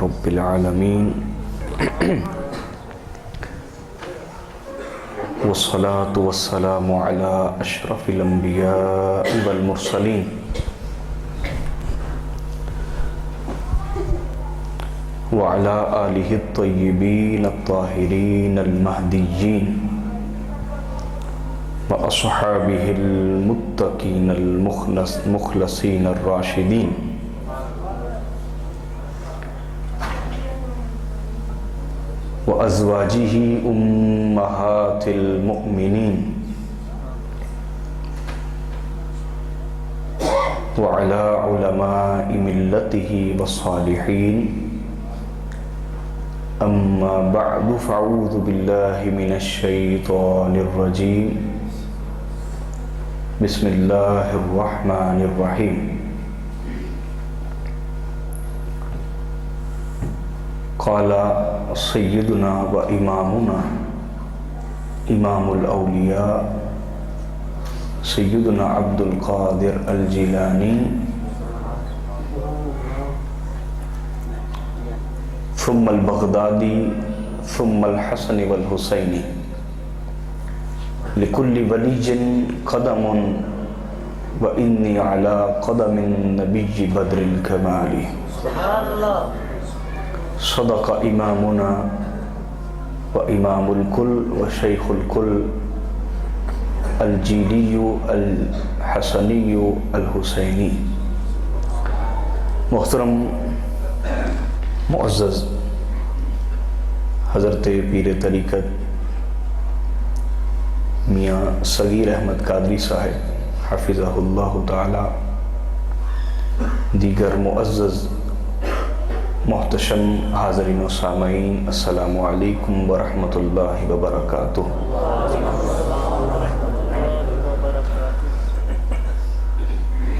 رب العالمین والصلاة والسلام على اشرف الانبیاء والمرسلین وعلى آلہ الطیبین الطاہرین المہدیین واصحابہ المتقین المخلصین الراشدین وازواجہ امہات المؤمنین وعلى علماء ملتہ والصالحین اما بعد فاعوذ باللہ من الشیطان الرجیم بسم اللہ الرحمن الرحیم قال سیدنا و امامنا امام الاولیاء سیدنا عبد القادر الجیلانی ثم البغدادی ثم الحسن والحسینی لکل ولیج قدم وانی علی قدم النبی بدر الکمال صدق امامنا و امام الکل و شیخ الکل الجیلی الحسنی الحسینی۔ محترم معزز حضرت پیر طریقت میاں صغیر احمد قادری صاحب حفظہ اللہ تعالی، دیگر معزز محتشم حاضرین و سامعین، السلام علیکم ورحمۃ اللہ وبرکاتہ۔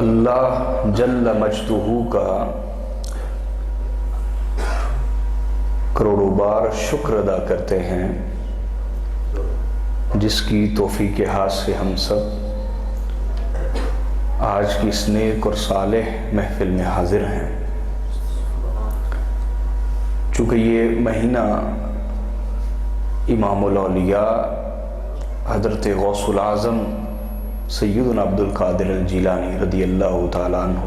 اللہ جل مجدہ کا کروڑوں بار شکر ادا کرتے ہیں جس کی توفیق ہاتھ سے ہم سب آج کی اس نیک اور صالح محفل میں حاضر ہیں۔ چونکہ یہ مہینہ امام الاولیاء حضرت غوث العظم سیدنا عبد القادر الجیلانی رضی اللہ تعالیٰ عنہ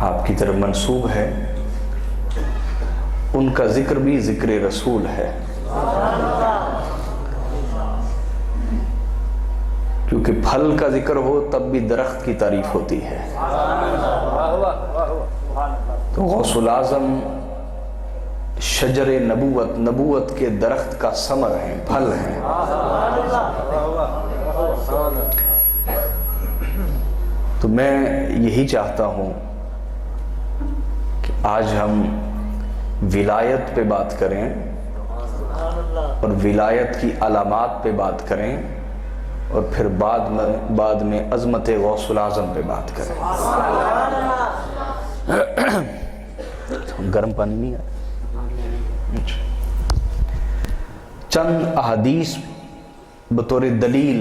آپ کی طرف منسوب ہے، ان کا ذکر بھی ذکر رسول ہے، کیونکہ پھل کا ذکر ہو تب بھی درخت کی تعریف ہوتی ہے۔ تو غوث العظم شجر نبوت، نبوت کے درخت کا ثمر ہیں، پھل ہیں۔ تو میں یہی چاہتا ہوں کہ آج ہم ولایت پہ بات کریں اور ولایت کی علامات پہ بات کریں اور پھر بعد میں عظمت غوث العظم پہ بات کریں۔ گرم پانی نہیں ہے؟ چند احادیث بطور دلیل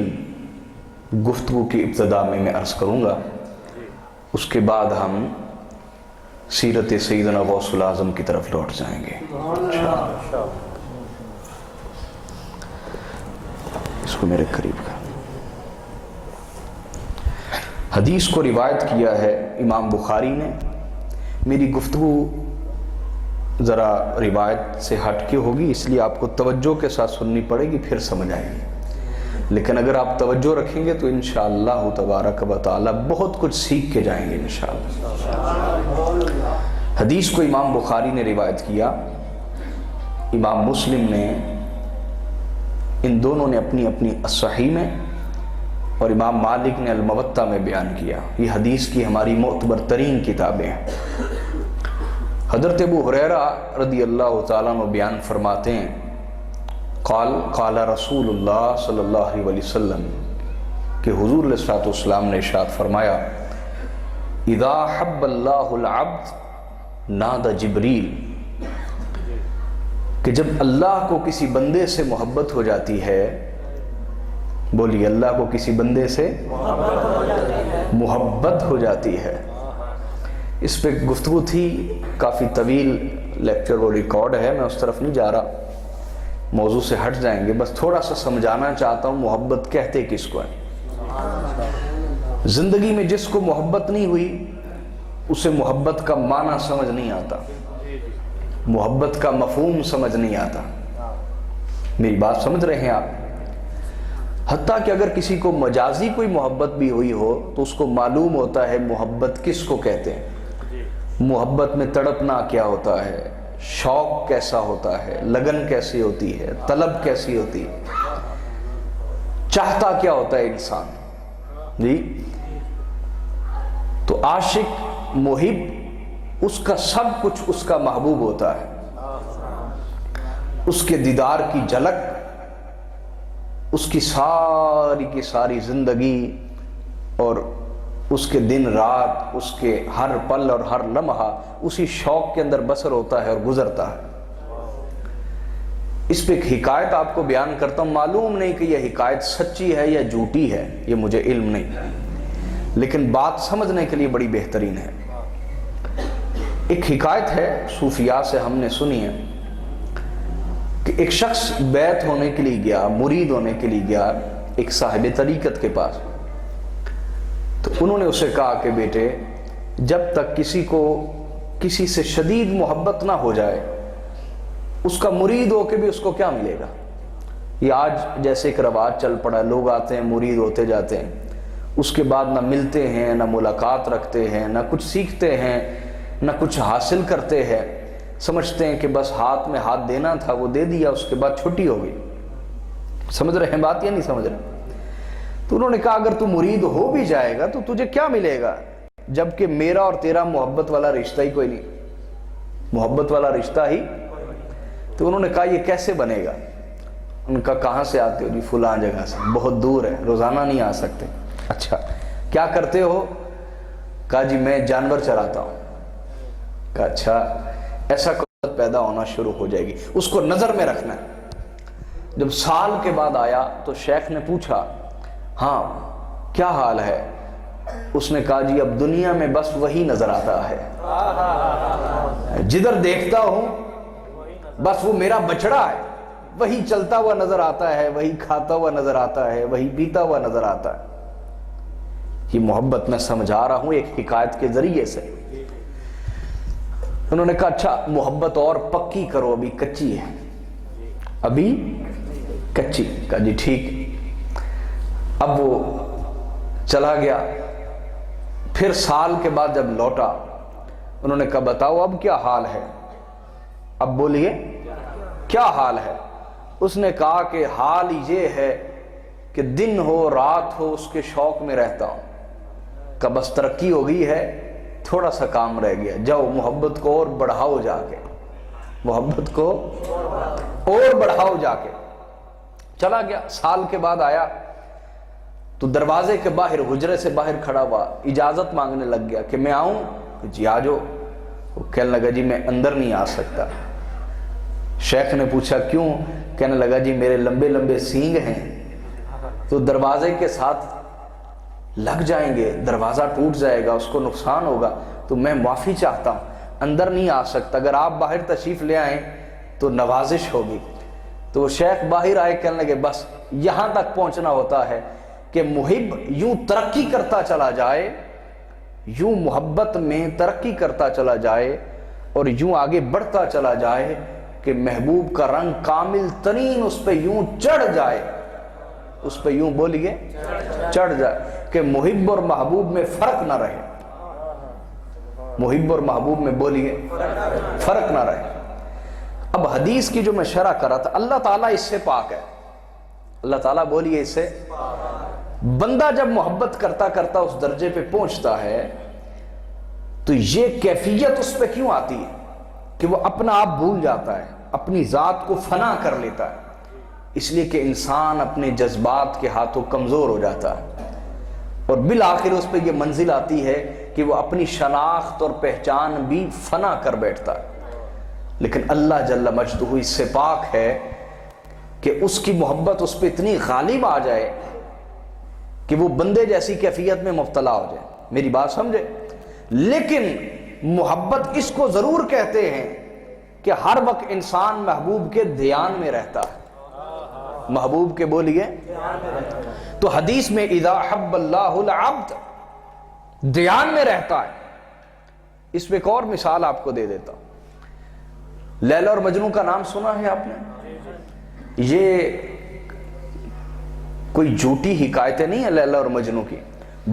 گفتگو کی ابتدا میں عرض کروں گا، اس کے بعد ہم سیرت سیدنا غوث العظم کی طرف لوٹ جائیں گے۔ اس کو میرے قریب کا حدیث کو روایت کیا ہے امام بخاری نے۔ میری گفتگو ذرا روایت سے ہٹ کے ہوگی، اس لیے آپ کو توجہ کے ساتھ سننی پڑے گی، پھر سمجھ آئے گی۔ لیکن اگر آپ توجہ رکھیں گے تو انشاءاللہ تبارک و تعالی بہت کچھ سیکھ کے جائیں گے انشاءاللہ۔ حدیث کو امام بخاری نے روایت کیا، امام مسلم نے، ان دونوں نے اپنی اپنی الصحیح میں، اور امام مالک نے الموطا میں بیان کیا۔ یہ حدیث کی ہماری معتبر ترین کتابیں ہیں۔ حضرت ابو ہریرہ رضی اللہ تعالیٰ عنہ بیان فرماتے ہیں، قال رسول اللہ صلی اللہ علیہ وسلم کہ حضور علیہ السلام نے ارشاد فرمایا، اذا حب اللہ العبد نادى جبریل، کہ جب اللہ کو کسی بندے سے محبت ہو جاتی ہے، بولیے اللہ کو کسی بندے سے محبت ہو جاتی ہے۔ اس پہ گفتگو تھی کافی طویل لیکچر وہ ریکارڈ ہے، میں اس طرف نہیں جا رہا، موضوع سے ہٹ جائیں گے، بس تھوڑا سا سمجھانا چاہتا ہوں محبت کہتے کس کو ہے۔ زندگی میں جس کو محبت نہیں ہوئی اسے محبت کا معنی سمجھ نہیں آتا، محبت کا مفہوم سمجھ نہیں آتا۔ میری بات سمجھ رہے ہیں آپ؟ حتیٰ کہ اگر کسی کو مجازی کوئی محبت بھی ہوئی ہو تو اس کو معلوم ہوتا ہے محبت کس کو کہتے ہیں، محبت میں تڑپنا کیا ہوتا ہے، شوق کیسا ہوتا ہے، لگن کیسی ہوتی ہے، طلب کیسی ہوتی ہے، چاہتا کیا ہوتا ہے انسان جی۔ تو عاشق محب اس کا سب کچھ اس کا محبوب ہوتا ہے، اس کے دیدار کی جھلک، اس کی ساری کی ساری زندگی اور اس کے دن رات، اس کے ہر پل اور ہر لمحہ اسی شوق کے اندر بسر ہوتا ہے اور گزرتا ہے۔ اس پہ ایک حکایت آپ کو بیان کرتا ہوں، معلوم نہیں کہ یہ حکایت سچی ہے یا جھوٹی ہے، یہ مجھے علم نہیں، لیکن بات سمجھنے کے لیے بڑی بہترین ہے۔ ایک حکایت ہے صوفیاء سے ہم نے سنی ہے کہ ایک شخص بیعت ہونے کے لیے گیا، مرید ہونے کے لیے گیا ایک صاحب طریقت کے پاس، تو انہوں نے اسے کہا کہ بیٹے جب تک کسی کو کسی سے شدید محبت نہ ہو جائے اس کا مرید ہو کے بھی اس کو کیا ملے گا۔ یہ آج جیسے ایک رواج چل پڑا ہے، لوگ آتے ہیں مرید ہوتے جاتے ہیں، اس کے بعد نہ ملتے ہیں، نہ ملاقات رکھتے ہیں، نہ کچھ سیکھتے ہیں، نہ کچھ حاصل کرتے ہیں، سمجھتے ہیں کہ بس ہاتھ میں ہاتھ دینا تھا وہ دے دیا، اس کے بعد چھٹی ہو گئی۔ سمجھ رہے ہیں بات یا نہیں سمجھ رہے؟ تو انہوں نے کہا اگر تو مرید ہو بھی جائے گا تو تجھے کیا ملے گا، جبکہ میرا اور تیرا محبت والا رشتہ ہی کوئی نہیں، محبت والا رشتہ ہی۔ تو انہوں نے کہا یہ کیسے بنے گا؟ ان کا کہاں سے آتے ہو؟ جی فلاں جگہ سے، بہت دور ہے، روزانہ نہیں آ سکتے۔ اچھا کیا کرتے ہو؟ کہا جی میں جانور چراتا ہوں۔ کہا اچھا، ایسا قدرت پیدا ہونا شروع ہو جائے گی، اس کو نظر میں رکھنا ہے۔ جب سال کے بعد آیا تو شیخ نے پوچھا ہاں کیا حال ہے؟ اس نے کہا جی اب دنیا میں بس وہی نظر آتا ہے، جدھر دیکھتا ہوں بس وہ میرا بچڑا ہے، وہی چلتا ہوا نظر آتا ہے، وہی کھاتا ہوا نظر آتا ہے، وہی پیتا ہوا نظر آتا ہے۔ یہ محبت میں سمجھا رہا ہوں ایک حکایت کے ذریعے سے۔ انہوں نے کہا اچھا محبت اور پکی کرو، ابھی کچی ہے، ابھی کچی۔ کہا جی ٹھیک۔ اب وہ چلا گیا، پھر سال کے بعد جب لوٹا انہوں نے کہا بتاؤ اب کیا حال ہے؟ اب بولیے کیا حال ہے؟ اس نے کہا کہ حال یہ ہے کہ دن ہو رات ہو اس کے شوق میں رہتا ہوں۔ کہ بس ترقی ہو گئی ہے، تھوڑا سا کام رہ گیا، جاؤ محبت کو اور بڑھاؤ، جا کے محبت کو اور بڑھاؤ جا کے۔ چلا گیا، سال کے بعد آیا تو دروازے کے باہر، حجرے سے باہر کھڑا ہوا، اجازت مانگنے لگ گیا کہ میں آؤں؟ جی آ جاؤ۔ وہ کہنے لگا جی میں اندر نہیں آ سکتا۔ شیخ نے پوچھا کیوں؟ کہنے لگا جی میرے لمبے لمبے سینگ ہیں تو دروازے کے ساتھ لگ جائیں گے، دروازہ ٹوٹ جائے گا، اس کو نقصان ہوگا، تو میں معافی چاہتا ہوں، اندر نہیں آ سکتا، اگر آپ باہر تشریف لے آئیں تو نوازش ہوگی۔ تو شیخ باہر آئے، کہنے لگے بس یہاں تک پہنچنا ہوتا ہے کہ محب یوں ترقی کرتا چلا جائے، یوں محبت میں ترقی کرتا چلا جائے اور یوں آگے بڑھتا چلا جائے کہ محبوب کا رنگ کامل ترین اس پہ یوں چڑھ جائے، اس پہ یوں بولیے چڑھ جائے کہ محب اور محبوب میں فرق نہ رہے، محب اور محبوب میں بولیے فرق نہ رہے۔ اب حدیث کی جو میں شرح کر رہا تھا، اللہ تعالیٰ اس سے پاک ہے، اللہ تعالیٰ بولیے اس سے۔ بندہ جب محبت کرتا کرتا اس درجے پہ پہنچتا ہے تو یہ کیفیت اس پہ کیوں آتی ہے کہ وہ اپنا آپ بھول جاتا ہے، اپنی ذات کو فنا کر لیتا ہے، اس لیے کہ انسان اپنے جذبات کے ہاتھوں کمزور ہو جاتا ہے، اور بالآخر اس پہ یہ منزل آتی ہے کہ وہ اپنی شناخت اور پہچان بھی فنا کر بیٹھتا ہے۔ لیکن اللہ جل مجدہ اس سے پاک ہے کہ اس کی محبت اس پہ اتنی غالب آ جائے کہ وہ بندے جیسی کیفیت میں مبتلا ہو جائے۔ میری بات سمجھے؟ لیکن محبت اس کو ضرور کہتے ہیں کہ ہر وقت انسان محبوب کے دھیان میں رہتا ہے. محبوب کے بولیے. تو حدیث میں اذا حب اللہ العبد دھیان میں رہتا ہے. اس میں ایک اور مثال آپ کو دے دیتا ہوں. لیلا اور مجنو کا نام سنا ہے آپ نے؟ یہ کوئی جھوٹی حکایتیں نہیں ہیں لیلا اور مجنو کی.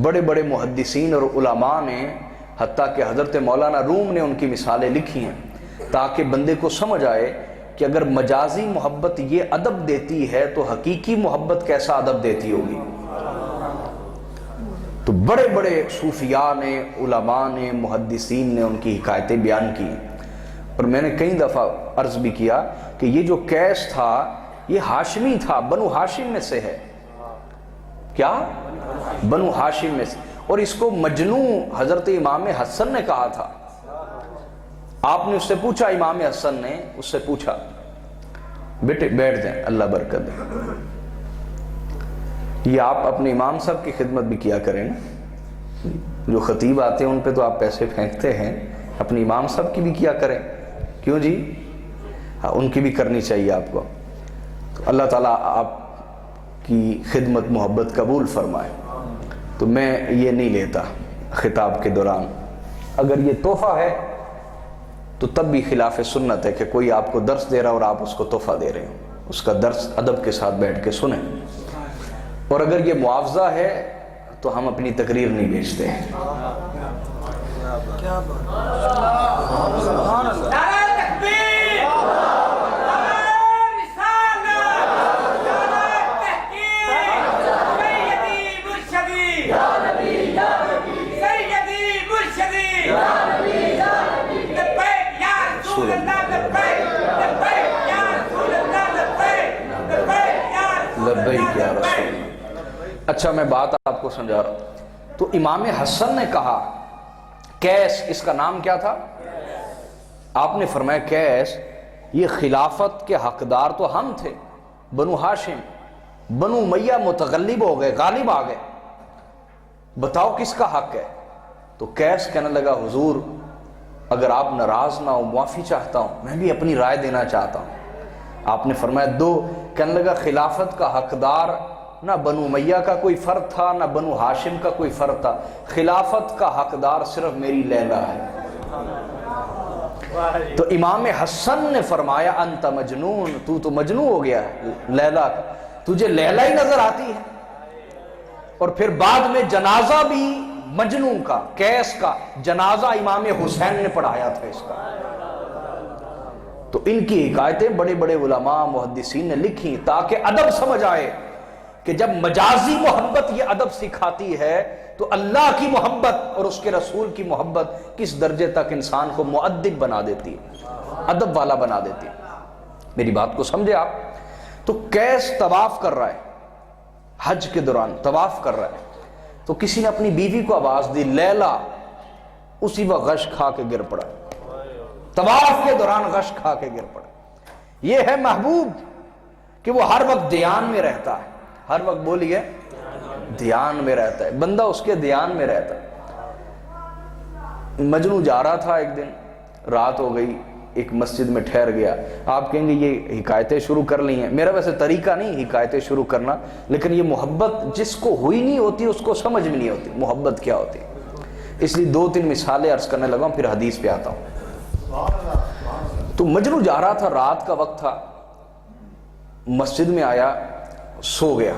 بڑے بڑے محدثین اور علماء نے، حتیٰ کہ حضرت مولانا روم نے ان کی مثالیں لکھی ہیں تاکہ بندے کو سمجھ آئے کہ اگر مجازی محبت یہ ادب دیتی ہے تو حقیقی محبت کیسا ادب دیتی ہوگی. تو بڑے بڑے صوفیاء نے، علماء نے، محدثین نے ان کی حکایتیں بیان کی. اور میں نے کئی دفعہ عرض بھی کیا کہ یہ جو قیس تھا یہ ہاشمی تھا، بنو ہاشم میں سے ہے. کیا؟ بنو ہاشم میں سے. اور اس کو مجنو حضرت امام حسن نے کہا تھا. آپ نے اس سے پوچھا، امام حسن نے اس سے پوچھا بیٹے بیٹھ جائیں اللہ برکت دے. یہ آپ اپنے امام صاحب کی خدمت بھی کیا کریں نا. جو خطیب آتے ہیں ان پہ تو آپ پیسے پھینکتے ہیں، اپنے امام صاحب کی بھی کیا کریں. کیوں جی؟ ہاں ان کی بھی کرنی چاہیے آپ کو. تو اللہ تعالیٰ آپ کی خدمت محبت قبول فرمائے. تو میں یہ نہیں لیتا خطاب کے دوران. اگر یہ تحفہ ہے تو تب بھی خلاف سنت ہے کہ کوئی آپ کو درس دے رہا اور آپ اس کو تحفہ دے رہے ہیں. اس کا درس ادب کے ساتھ بیٹھ کے سنیں. اور اگر یہ معاوضہ ہے تو ہم اپنی تقریر نہیں بیچتے ہیں. اچھا میں بات آپ کو سمجھا رہا ہوں. تو امام حسن نے کہا قیس، اس کا نام کیا تھا؟ آپ نے فرمایا قیس یہ خلافت کے حقدار تو ہم تھے، بنو ہاشم. بنو امیہ متغلب ہو گئے، غالب آ گئے، بتاؤ کس کا حق ہے؟ تو قیس کہنے لگا حضور اگر آپ ناراض نہ ہو، معافی چاہتا ہوں، میں بھی اپنی رائے دینا چاہتا ہوں. آپ نے فرمایا دو. کہنے لگا خلافت کا حقدار نہ بنو امیہ کا کوئی فرد تھا نہ بنو ہاشم کا کوئی فرد تھا. خلافت کا حقدار صرف میری لیلا ہے. تو امام حسن نے فرمایا انت مجنون، تو مجنون ہو گیا ہے لیلا کا، تجھے لیلا ہی نظر آتی ہے. اور پھر بعد میں جنازہ بھی مجنون کا، قیس کا جنازہ امام حسین نے پڑھایا تھا اس کا. تو ان کی حکایتیں بڑے بڑے علماء محدثین نے لکھی تاکہ ادب سمجھ آئے کہ جب مجازی محبت یہ ادب سکھاتی ہے تو اللہ کی محبت اور اس کے رسول کی محبت کس درجے تک انسان کو مؤدب بنا دیتی ہے، ادب والا بنا دیتی ہے. میری بات کو سمجھے آپ؟ تو قیس طواف کر رہا ہے، حج کے دوران طواف کر رہا ہے. تو کسی نے اپنی بیوی کو آواز دی، لیلا. اسی وقت غش کھا کے گر پڑا. طواف کے دوران غش کھا کے گر پڑا. یہ ہے محبوب کہ وہ ہر وقت دھیان میں رہتا ہے. ہر وقت بولیے دھیان میں رہتا ہے، بندہ اس کے دھیان میں رہتا ہے. مجنو جا رہا تھا، ایک دن رات ہو گئی، ایک مسجد میں ٹھہر گیا. آپ کہیں گے یہ حکایتیں شروع کر لی ہیں. میرا ویسے طریقہ نہیں حکایتیں شروع کرنا، لیکن یہ محبت جس کو ہوئی نہیں ہوتی اس کو سمجھ میں نہیں ہوتی محبت کیا ہوتی. اس لیے دو تین مثالیں عرض کرنے لگا ہوں، پھر حدیث پہ آتا ہوں. تو مجنو جا رہا تھا، رات کا وقت تھا، مسجد میں آیا، سو گیا.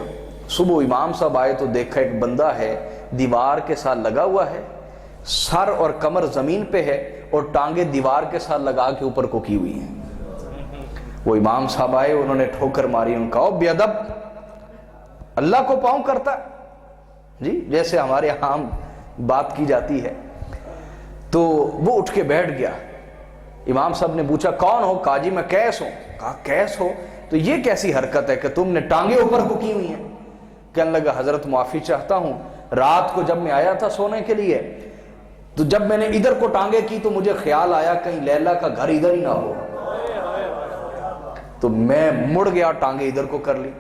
صبح امام صاحب آئے تو دیکھا ایک بندہ ہے دیوار کے ساتھ لگا ہوا ہے، سر اور کمر زمین پہ ہے اور ٹانگیں دیوار کے ساتھ لگا کے اوپر کو کی ہوئی ہیں. وہ امام صاحب آئے، انہوں نے ٹھوکر ماری، ان کا او بے ادب، اللہ کو پاؤں کرتا جی، جیسے ہمارے عام بات کی جاتی ہے. تو وہ اٹھ کے بیٹھ گیا. امام صاحب نے پوچھا کون ہو؟ کہا جی میں قیس ہوں. کہا قیس ہو تو یہ کیسی حرکت ہے کہ تم نے ٹانگیں اوپر کو کی ہوئی ہیں؟ کہنے لگا حضرت معافی چاہتا ہوں، رات کو جب میں آیا تھا سونے کے لیے تو جب میں نے ادھر کو ٹانگیں کی تو مجھے خیال آیا کہیں لیلا کا گھر ادھر ہی نہ ہو، تو میں مڑ گیا، ٹانگیں ادھر کو کر لی.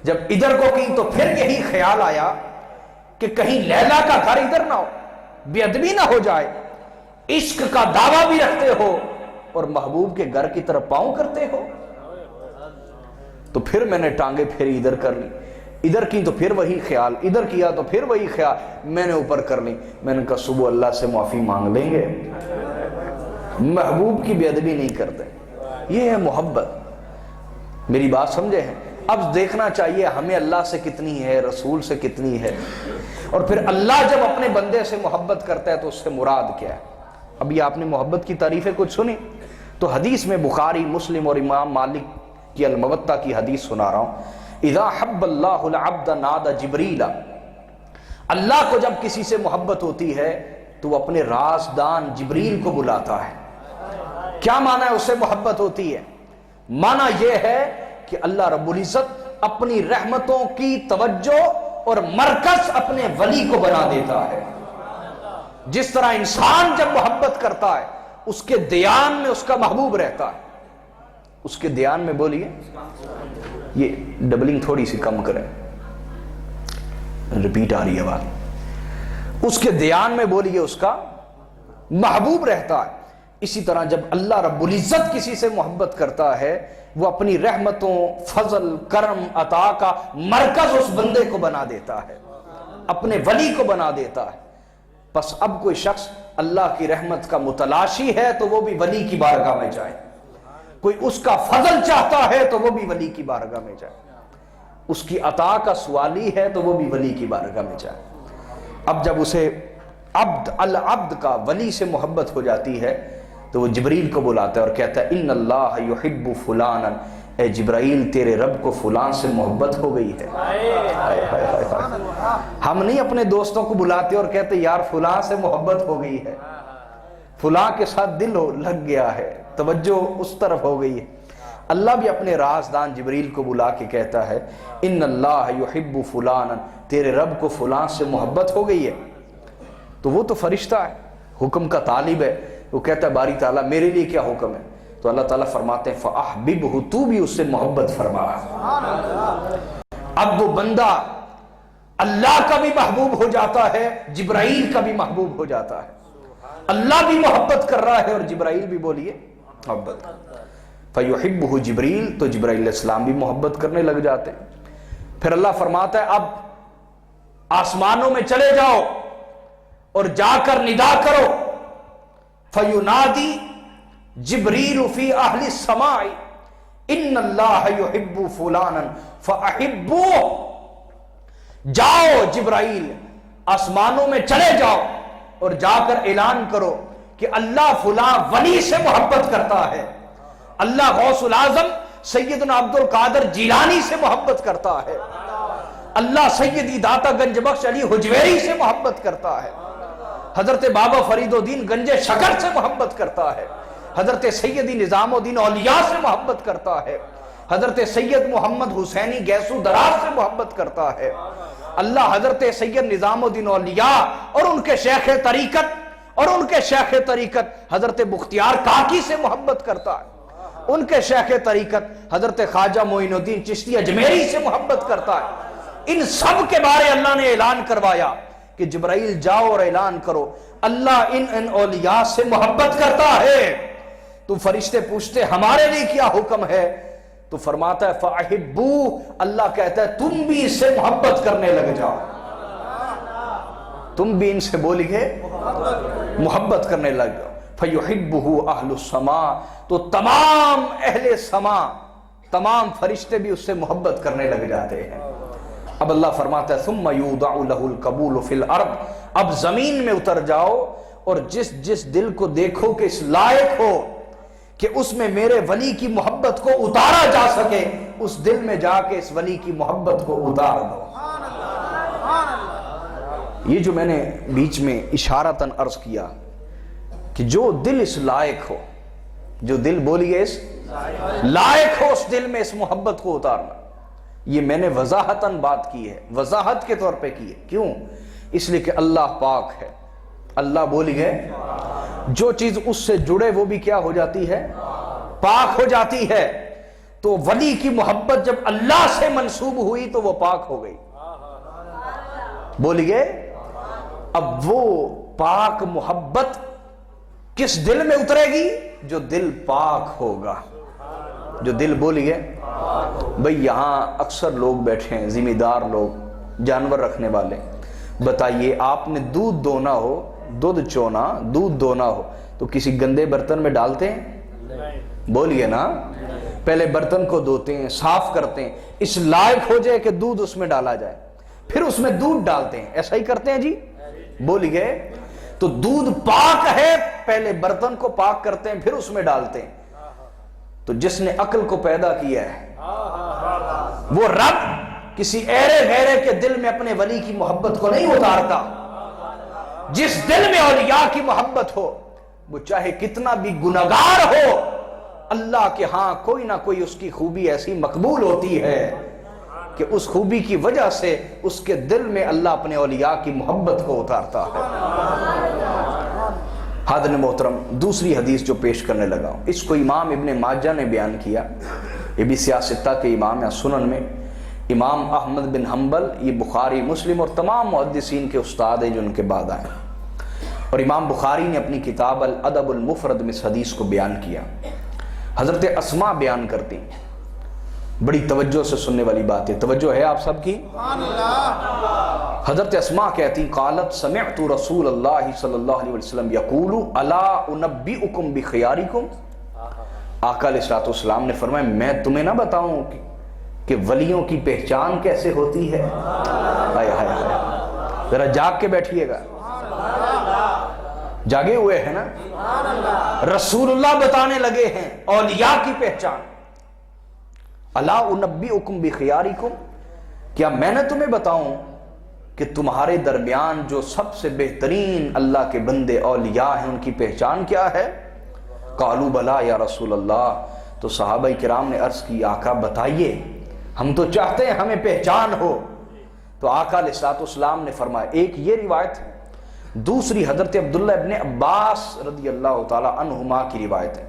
جب ادھر کو کی تو پھر یہی خیال آیا کہ کہیں لیلا کا گھر ادھر نہ ہو، بے ادبی نہ ہو جائے. عشق کا دعویٰ بھی رکھتے ہو اور محبوب کے گھر کی طرف پاؤں کرتے ہو. تو پھر میں نے ٹانگیں پھیری ادھر کر لی, ادھر کی تو پھر وہی خیال, ادھر کیا تو پھر وہی خیال, میں نے اوپر کر لی. میں نے کہا صبح اللہ سے معافی مانگ لیں گے, محبوب کی بے ادبی نہیں کرتے. یہ ہے محبت. میری بات سمجھے ہیں؟ اب دیکھنا چاہیے ہمیں اللہ سے کتنی ہے, رسول سے کتنی ہے, اور پھر اللہ جب اپنے بندے سے محبت کرتا ہے تو اس سے مراد کیا ہے. ابھی آپ نے محبت کی تعریفیں کچھ سنی, تو حدیث میں بخاری, مسلم اور امام مالک کی الموطا کی حدیث سنا رہا ہوں. اذا حب اللہ العبد نادى جبریل, اللہ کو جب کسی سے محبت ہوتی ہے تو وہ اپنے رازدان جبریل کو بلاتا ہے. کیا معنی ہے اس سے محبت ہوتی ہے؟ معنی یہ ہے کہ اللہ رب العزت اپنی رحمتوں کی توجہ اور مرکز اپنے ولی کو بنا دیتا ہے. جس طرح انسان جب محبت کرتا ہے اس کے دھیان میں اس کا محبوب رہتا ہے. اس کے دھیان میں, بولیے, یہ ڈبلنگ تھوڑی سی کم کریں, ریپیٹ آ رہی ہے بات, اس کے دھیان میں بولیے اس کا محبوب رہتا ہے. اسی طرح جب اللہ رب العزت کسی سے محبت کرتا ہے وہ اپنی رحمتوں, فضل, کرم, عطا کا مرکز اس بندے کو بنا دیتا ہے, اپنے ولی کو بنا دیتا ہے. پس اب کوئی شخص اللہ کی رحمت کا متلاشی ہے تو وہ بھی ولی کی بارگاہ میں جائے, کوئی اس کا فضل چاہتا ہے تو وہ بھی ولی کی بارگاہ میں جائے, اس کی عطا کا سوالی ہے تو وہ بھی ولی کی بارگاہ میں جائے. اب جب اسے العبد کا ولی سے محبت ہو جاتی ہے تو وہ جبریل کو بلاتا ہے اور کہتا ہے ان اللہ یحب فلانا, اے جبرائیل تیرے رب کو فلان سے محبت ہو گئی ہے. ہم نہیں اپنے دوستوں کو بلاتے اور کہتے یار فلاں سے محبت ہو گئی ہے, فلاں کے ساتھ دل لگ گیا ہے, توجہ اس طرف ہو گئی ہے. اللہ بھی اپنے رازدان جبریل کو بلا کے کہتا ہے ان اللہ یحب فلانا, تیرے رب کو فلاں سے محبت ہو گئی ہے. تو وہ تو فرشتہ ہے, حکم کا طالب ہے, وہ کہتا ہے باری تعالیٰ میرے لیے کیا حکم ہے؟ تو اللہ تعالیٰ فرماتے ہیں فَأَحْبِبْهُ, تو بھی اس سے محبت فرما. اب وہ بندہ اللہ کا بھی محبوب ہو جاتا ہے, جبرائیل کا بھی محبوب ہو جاتا ہے. اللہ بھی محبت کر رہا ہے اور جبرائیل بھی, بولیے, محبت. فَيُحِبُّهُ جبریل, تو جبرائیل علیہ السلام بھی محبت کرنے لگ جاتے ہیں. پھر اللہ فرماتا ہے اب آسمانوں میں چلے جاؤ اور جا کر ندا کرو. فَيُنَادِي جبریل فی اہل السماء ان اللہ یحب فلانا فاحبوہ. جاؤ جبرائیل, آسمانوں میں چلے جاؤ اور جا کر اعلان کرو کہ اللہ فلاں ولی سے محبت کرتا ہے, اللہ غوث العظم سیدنا عبد القادر جیلانی سے محبت کرتا ہے, اللہ سیدی داتا گنج بخش علی حجویری سے محبت کرتا ہے, حضرت بابا فرید الدین گنج شکر سے محبت کرتا ہے, حضرت سیدی نظام الدین اولیاء سے محبت کرتا ہے, حضرت سید محمد حسینی گیسو دراز سے محبت کرتا ہے. اللہ حضرت سید نظام الدین اولیاء اور ان کے شیخ طریقت حضرت بختیار کاکی سے محبت کرتا ہے, ان کے شیخ طریقت حضرت خواجہ معین الدین چشتی اجمیری سے محبت کرتا ہے. ان سب کے بارے اللہ نے اعلان کروایا کہ جبرائیل جاؤ اور اعلان کرو اللہ ان اولیاء سے محبت کرتا ہے. تو فرشتے پوچھتے ہمارے لیے کیا حکم ہے؟ تو فرماتا ہے فَأَحِبُّوهُ, اللہ کہتا ہے تم بھی اس سے محبت کرنے لگ جاؤ, تم بھی ان سے بولیے محبت کرنے لگ جاؤ. فَيُحِبُّهُ أَهْلُ السَّمَاءِ, تو تمام اہل سما, تمام فرشتے بھی اس سے محبت کرنے لگ جاتے ہیں. اب اللہ فرماتا ہے ثُمَّ يُوضَعُ لَهُ الْقَبُولُ فِي الْأَرْضِ, اب زمین میں اتر جاؤ اور جس دل کو دیکھو کہ اس لائق ہو کہ اس میں میرے ولی کی محبت کو اتارا جا سکے, اس دل میں جا کے اس ولی کی محبت کو اتار دو. یہ جو میں نے بیچ میں اشارتاً عرض کیا کہ جو دل اس لائق ہو, جو دل بولیے اس لائق ہو, اس دل میں اس محبت کو اتارنا, یہ میں نے وضاحتاً بات کی ہے, وضاحت کے طور پہ کی ہے. کیوں؟ اس لیے کہ اللہ پاک ہے, اللہ بولیے جو چیز اس سے جڑے وہ بھی کیا ہو جاتی ہے؟ پاک ہو جاتی ہے. تو ولی کی محبت جب اللہ سے منسوب ہوئی تو وہ پاک ہو گئی, بولیے. اب وہ پاک محبت کس دل میں اترے گی؟ جو دل پاک ہوگا، جو دل بولیے بھئی یہاں اکثر لوگ بیٹھے ہیں، ذمہ دار لوگ، جانور رکھنے والے، بتائیے آپ نے دودھ دونا ہو، دودھ چونا، دودھ دونا ہو تو کسی گندے برتن میں ڈالتے ہیں؟ بولیے نا، پہلے برتن کو دھوتے ہیں، صاف کرتے ہیں، اس لائق ہو جائے کہ دودھ اس میں ڈالا جائے، پھر اس میں دودھ ڈالتے ہیں، ایسا ہی کرتے ہیں جی؟ بولیے، تو دودھ پاک ہے، پہلے برتن کو پاک کرتے ہیں پھر اس میں ڈالتے ہیں۔ تو جس نے عقل کو پیدا کیا ہے وہ رب کسی ایرے غیرے کے دل میں اپنے ولی کی محبت کو نہیں اتارتا۔ جس دل میں اولیاء کی محبت ہو وہ چاہے کتنا بھی گناہگار ہو، اللہ کے ہاں کوئی نہ کوئی اس کی خوبی ایسی مقبول ہوتی ہے کہ اس خوبی کی وجہ سے اس کے دل میں اللہ اپنے اولیاء کی محبت کو اتارتا ہے۔ حاضرین محترم، دوسری حدیث جو پیش کرنے لگا ہوں، اس کو امام ابن ماجہ نے بیان کیا، یہ بھی سیاستہ کے امام یا سنن میں، امام احمد بن حنبل، یہ بخاری مسلم اور تمام محدثین کے استاد ہیں جو ان کے بعد آئے، اور امام بخاری نے اپنی کتاب الادب المفرد میں اس حدیث کو بیان کیا۔ حضرت اسماء بیان کرتی ہیں، بڑی توجہ سے سننے والی بات ہے، توجہ ہے آپ سب کی؟ حضرت اسماء کہتی قالت سمعت رسول اللہ صلی اللہ علیہ وسلم یقول الا انبئکم بخیارکم، آقا علیہ السلام نے فرمایا میں تمہیں نہ بتاؤں کہ ولیوں کی پہچان کیسے ہوتی ہے؟ ہائے ہائے ہائے، ذرا جاگ کے بیٹھیے گا، جاگے ہوئے ہیں نا؟ رسول اللہ بتانے لگے ہیں اولیاء کی پہچان۔ الا انبئکم بخیارکم، کیا میں نے تمہیں بتاؤں کہ تمہارے درمیان جو سب سے بہترین اللہ کے بندے اولیاء ہیں ان کی پہچان کیا ہے؟ قالوا بلا یا رسول اللہ، تو صحابہ کرام نے عرض کی آقا بتائیے، ہم تو چاہتے ہیں ہمیں پہچان ہو۔ تو آقا علیہ السلام نے فرمایا، ایک یہ روایت، دوسری حضرت عبداللہ ابن عباس رضی اللہ تعالی عنہما کی روایت ہے،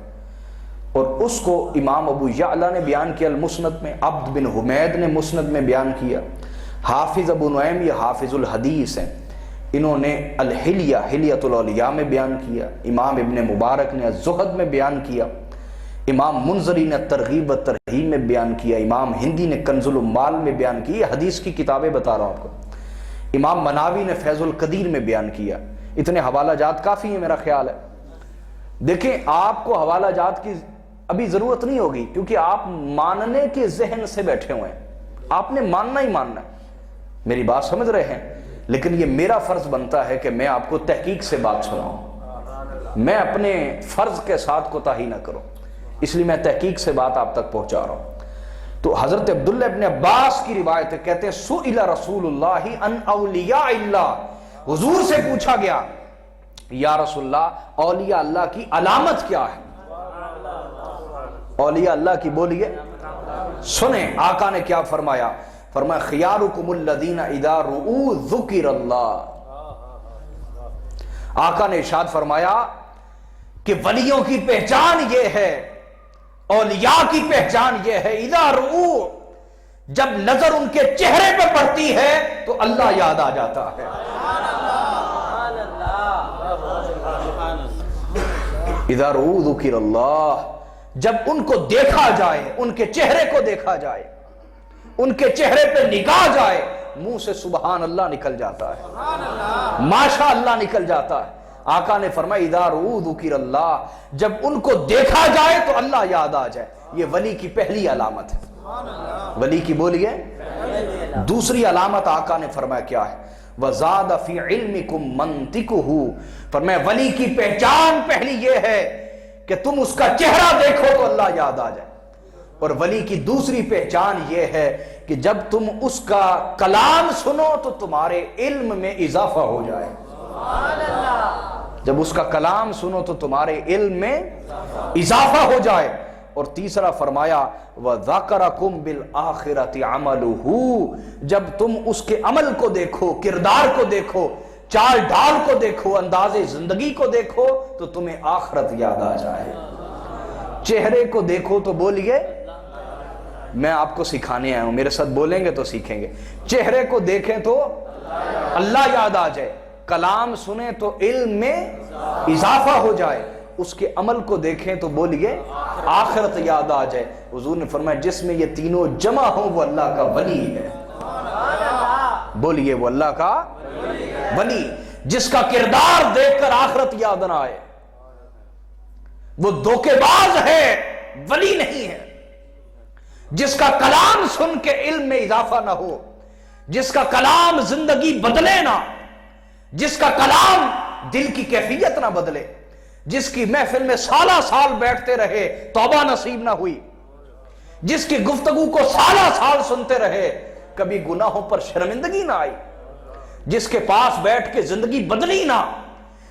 اور اس کو امام ابو یعلا نے بیان کیا المسند میں، عبد بن حمید نے مسند میں بیان کیا، حافظ ابو نعیم یہ حافظ الحدیث ہیں، انہوں نے الحلیہ حلیۃ الاولیاء میں بیان کیا، امام ابن مبارک نے الزہد میں بیان کیا، امام منذری نے ترغیب و ترہیب میں بیان کیا، امام ہندی نے کنز العمال میں بیان کی، یہ حدیث کی کتابیں بتا رہا ہوں آپ کو، امام مناوی نے فیض القدیر میں بیان کیا۔ اتنے حوالہ جات کافی ہیں میرا خیال ہے۔ دیکھیں آپ کو حوالہ جات کی ابھی ضرورت نہیں ہوگی، کیونکہ آپ ماننے کے ذہن سے بیٹھے ہوئے ہیں، آپ نے ماننا ہی ماننا ہے، میری بات سمجھ رہے ہیں؟ لیکن یہ میرا فرض بنتا ہے کہ میں آپ کو تحقیق سے بات سناؤں، میں اپنے فرض کے ساتھ کوتاہی نہ کروں، اس لیے میں تحقیق سے بات آپ تک پہنچا رہا ہوں۔ تو حضرت عبداللہ ابن عباس کی روایت ہے، کہتے ہیں سئل رسول اللہ عن اولیاء اللہ، حضور سے پوچھا گیا یا رسول اللہ اولیاء اللہ کی علامت کیا ہے؟ اولیاء اللہ کی بولیے، سنیں آقا نے کیا فرمایا، فرمایا خیارکم الذین اذا رؤوا ذکر اللہ، آقا نے ارشاد فرمایا کہ ولیوں کی پہچان یہ ہے، اولیاء کی پہچان یہ ہے، اذا رؤوا، جب نظر ان کے چہرے پہ پڑتی ہے تو اللہ یاد آ جاتا ہے۔ اذا رؤوا ذکر اللہ، جب ان کو دیکھا جائے، ان کے چہرے کو دیکھا جائے، ان کے چہرے پہ نگاہ جائے، منہ سے سبحان اللہ نکل جاتا ہے، ماشاء اللہ نکل جاتا ہے۔ آقا نے فرمایا اذا رؤوا ذکر اللہ، جب ان کو دیکھا جائے تو اللہ یاد آ جائے، یہ ولی کی پہلی علامت ہے۔ ولی کی بولیے دوسری علامت آقا نے فرمایا کیا ہے؟ وَزَادَ فِي عِلْمِكُمْ مَنْطِقُهُ، فرمایا ولی کی پہچان پہلی یہ ہے کہ تم اس کا چہرہ دیکھو تو اللہ یاد آ جائے، اور ولی کی دوسری پہچان یہ ہے کہ جب تم اس کا کلام سنو تو تمہارے علم میں اضافہ ہو جائے، جب اس کا کلام سنو تو تمہارے علم میں اضافہ ہو جائے۔ اور تیسرا فرمایا وَذَكَرَكُمْ بِالْآخِرَةِ عَمَلُهُ، جب تم اس کے عمل کو دیکھو، کردار کو دیکھو، چال ڈھال کو دیکھو، انداز زندگی کو دیکھو تو تمہیں آخرت یاد آ جائے۔ چہرے کو دیکھو تو بولیے، میں آپ کو سکھانے آیا ہوں، میرے ساتھ بولیں گے تو سیکھیں گے۔ چہرے کو دیکھیں تو اللہ یاد آ جائے، کلام سنیں تو علم میں اضافہ ہو جائے، اس کے عمل کو دیکھیں تو بولیے آخرت یاد آ جائے۔ حضور نے فرمایا جس میں یہ تینوں جمع ہوں وہ اللہ کا ولی ہے۔ بولیے وہ اللہ کا ولی، جس کا کردار دیکھ کر آخرت یاد نہ آئے، وہ دھوکے باز ہے، ولی نہیں ہے۔ جس کا کلام سن کے علم میں اضافہ نہ ہو، جس کا کلام زندگی بدلے نہ، جس کا کلام دل کی کیفیت نہ بدلے، جس کی محفل میں سالہ سال بیٹھتے رہے توبہ نصیب نہ ہوئی، جس کی گفتگو کو سالہ سال سنتے رہے کبھی گناہوں پر شرمندگی نہ آئی، جس کے پاس بیٹھ کے زندگی بدلی نہ،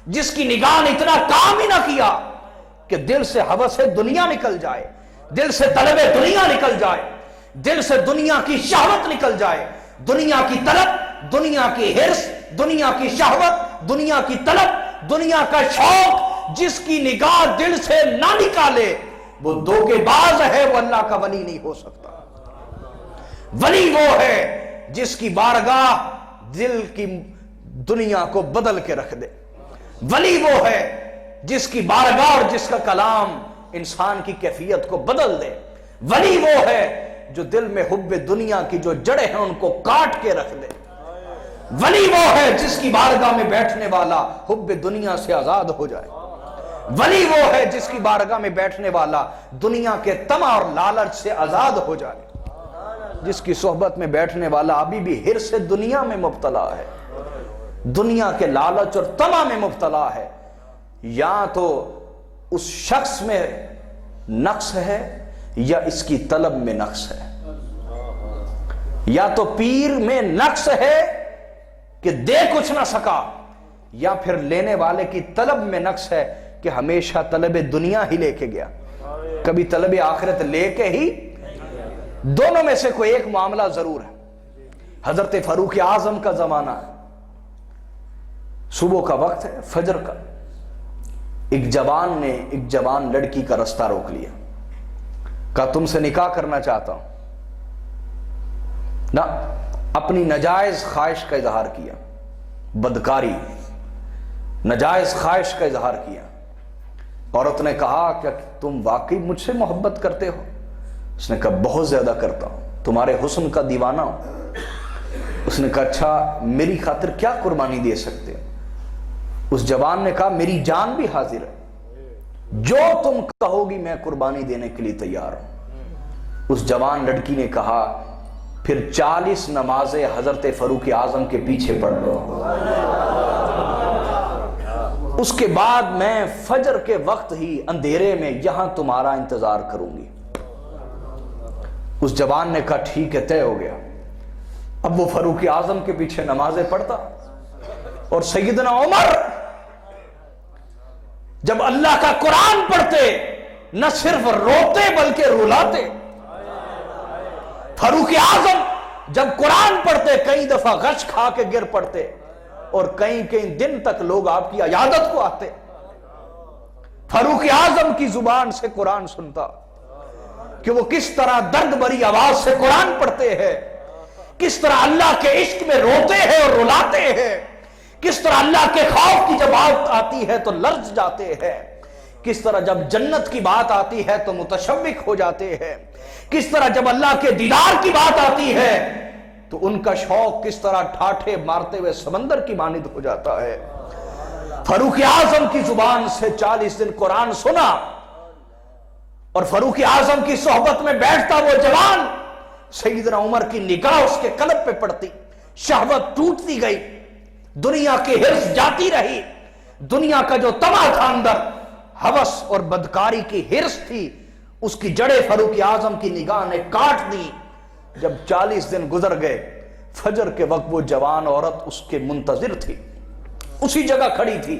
جس کی نگاہ نے اتنا کام ہی نہ کیا کہ دل سے ہوس دنیا نکل جائے، دل سے طلب دنیا نکل جائے، دل سے دنیا کی شہوت نکل جائے، دنیا کی طلب، دنیا کی حرص، دنیا کی شہوت، دنیا کی طلب، دنیا کا شوق جس کی نگاہ دل سے نہ نکالے وہ دھوکے باز ہے، وہ اللہ کا ولی نہیں ہو سکتا۔ ولی وہ ہے جس کی بارگاہ دل کی دنیا کو بدل کے رکھ دے، ولی وہ ہے جس کی بارگاہ اور جس کا کلام انسان کی کیفیت کو بدل دے، ولی وہ ہے جو دل میں حب دنیا کی جو جڑیں ہیں ان کو کاٹ کے رکھ دے، ولی وہ ہے جس کی بارگاہ میں بیٹھنے والا حب دنیا سے آزاد ہو جائے، ولی وہ ہے جس کی بارگاہ میں بیٹھنے والا دنیا کے طمع اور لالچ سے آزاد ہو جائے، جس کی صحبت میں بیٹھنے والا ابھی بھی حرص دنیا میں مبتلا ہے، دنیا کے لالچ اور طمع میں مبتلا ہے۔ یا تو اس شخص میں نقص ہے یا اس کی طلب میں نقص ہے، یا تو پیر میں نقص ہے کہ دے کچھ نہ سکا، یا پھر لینے والے کی طلب میں نقص ہے کہ ہمیشہ طلب دنیا ہی لے کے گیا، کبھی طلب آخرت لے کے ہی۔ دونوں میں سے کوئی ایک معاملہ ضرور ہے۔ حضرت فاروق اعظم کا زمانہ ہے، صبح کا وقت ہے، فجر کا، ایک جوان نے ایک جوان لڑکی کا رستہ روک لیا، کہا تم سے نکاح کرنا چاہتا ہوں نہ، اپنی نجائز خواہش کا اظہار کیا، بدکاری، نجائز خواہش کا اظہار کیا۔ عورت نے کہا کہ تم واقعی مجھ سے محبت کرتے ہو؟ اس نے کہا بہت زیادہ کرتا ہوں، تمہارے حسن کا دیوانہ ہوں۔ اس نے کہا اچھا میری خاطر کیا قربانی دے سکتے ہو؟ اس جوان نے کہا میری جان بھی حاضر ہے، جو تم کہو گی میں قربانی دینے کے لیے تیار ہوں۔ اس جوان لڑکی نے کہا پھر 40 نمازیں حضرت فاروق اعظم کے پیچھے پڑھ لو، اس کے بعد میں فجر کے وقت ہی اندھیرے میں یہاں تمہارا انتظار کروں گی۔ اس جوان نے کہا ٹھیک ہے، طے ہو گیا۔ اب وہ فاروق اعظم کے پیچھے نمازیں پڑھتا، اور سیدنا عمر جب اللہ کا قرآن پڑھتے نہ صرف روتے بلکہ رلاتے۔ فاروق اعظم جب قرآن پڑھتے کئی دفعہ غش کھا کے گر پڑتے، اور کئی دن تک لوگ آپ کی عیادت کو آتے۔ فاروق اعظم کی زبان سے قرآن سنتا کہ وہ کس طرح درد بھری آواز سے قرآن پڑھتے ہیں، کس طرح اللہ کے عشق میں روتے ہیں اور رلاتے ہیں، کس طرح اللہ کے خوف کی جب بات آتی ہے تو لرز جاتے ہیں، کس طرح جب جنت کی بات آتی ہے تو متشوق ہو جاتے ہیں، کس طرح جب اللہ کے دیدار کی بات آتی ہے تو ان کا شوق کس طرح ٹھاٹھے مارتے ہوئے سمندر کی مانند ہو جاتا ہے۔ فاروق اعظم کی زبان سے 40 دن قرآن سنا، اور فاروق اعظم کی صحبت میں بیٹھتا وہ جوان، سیدنا عمر کی نگاہ اس کے قلب پہ پڑتی، شہوت ٹوٹتی گئی، دنیا کی حرص جاتی رہی، دنیا کا جو طمع تھا اندر، ہوس اور بدکاری کی حرص تھی، اس کی جڑیں فاروق اعظم کی نگاہ نے کاٹ دی۔ جب 40 دن گزر گئے، فجر کے وقت وہ جوان عورت اس کے منتظر تھی، اسی جگہ کھڑی تھی۔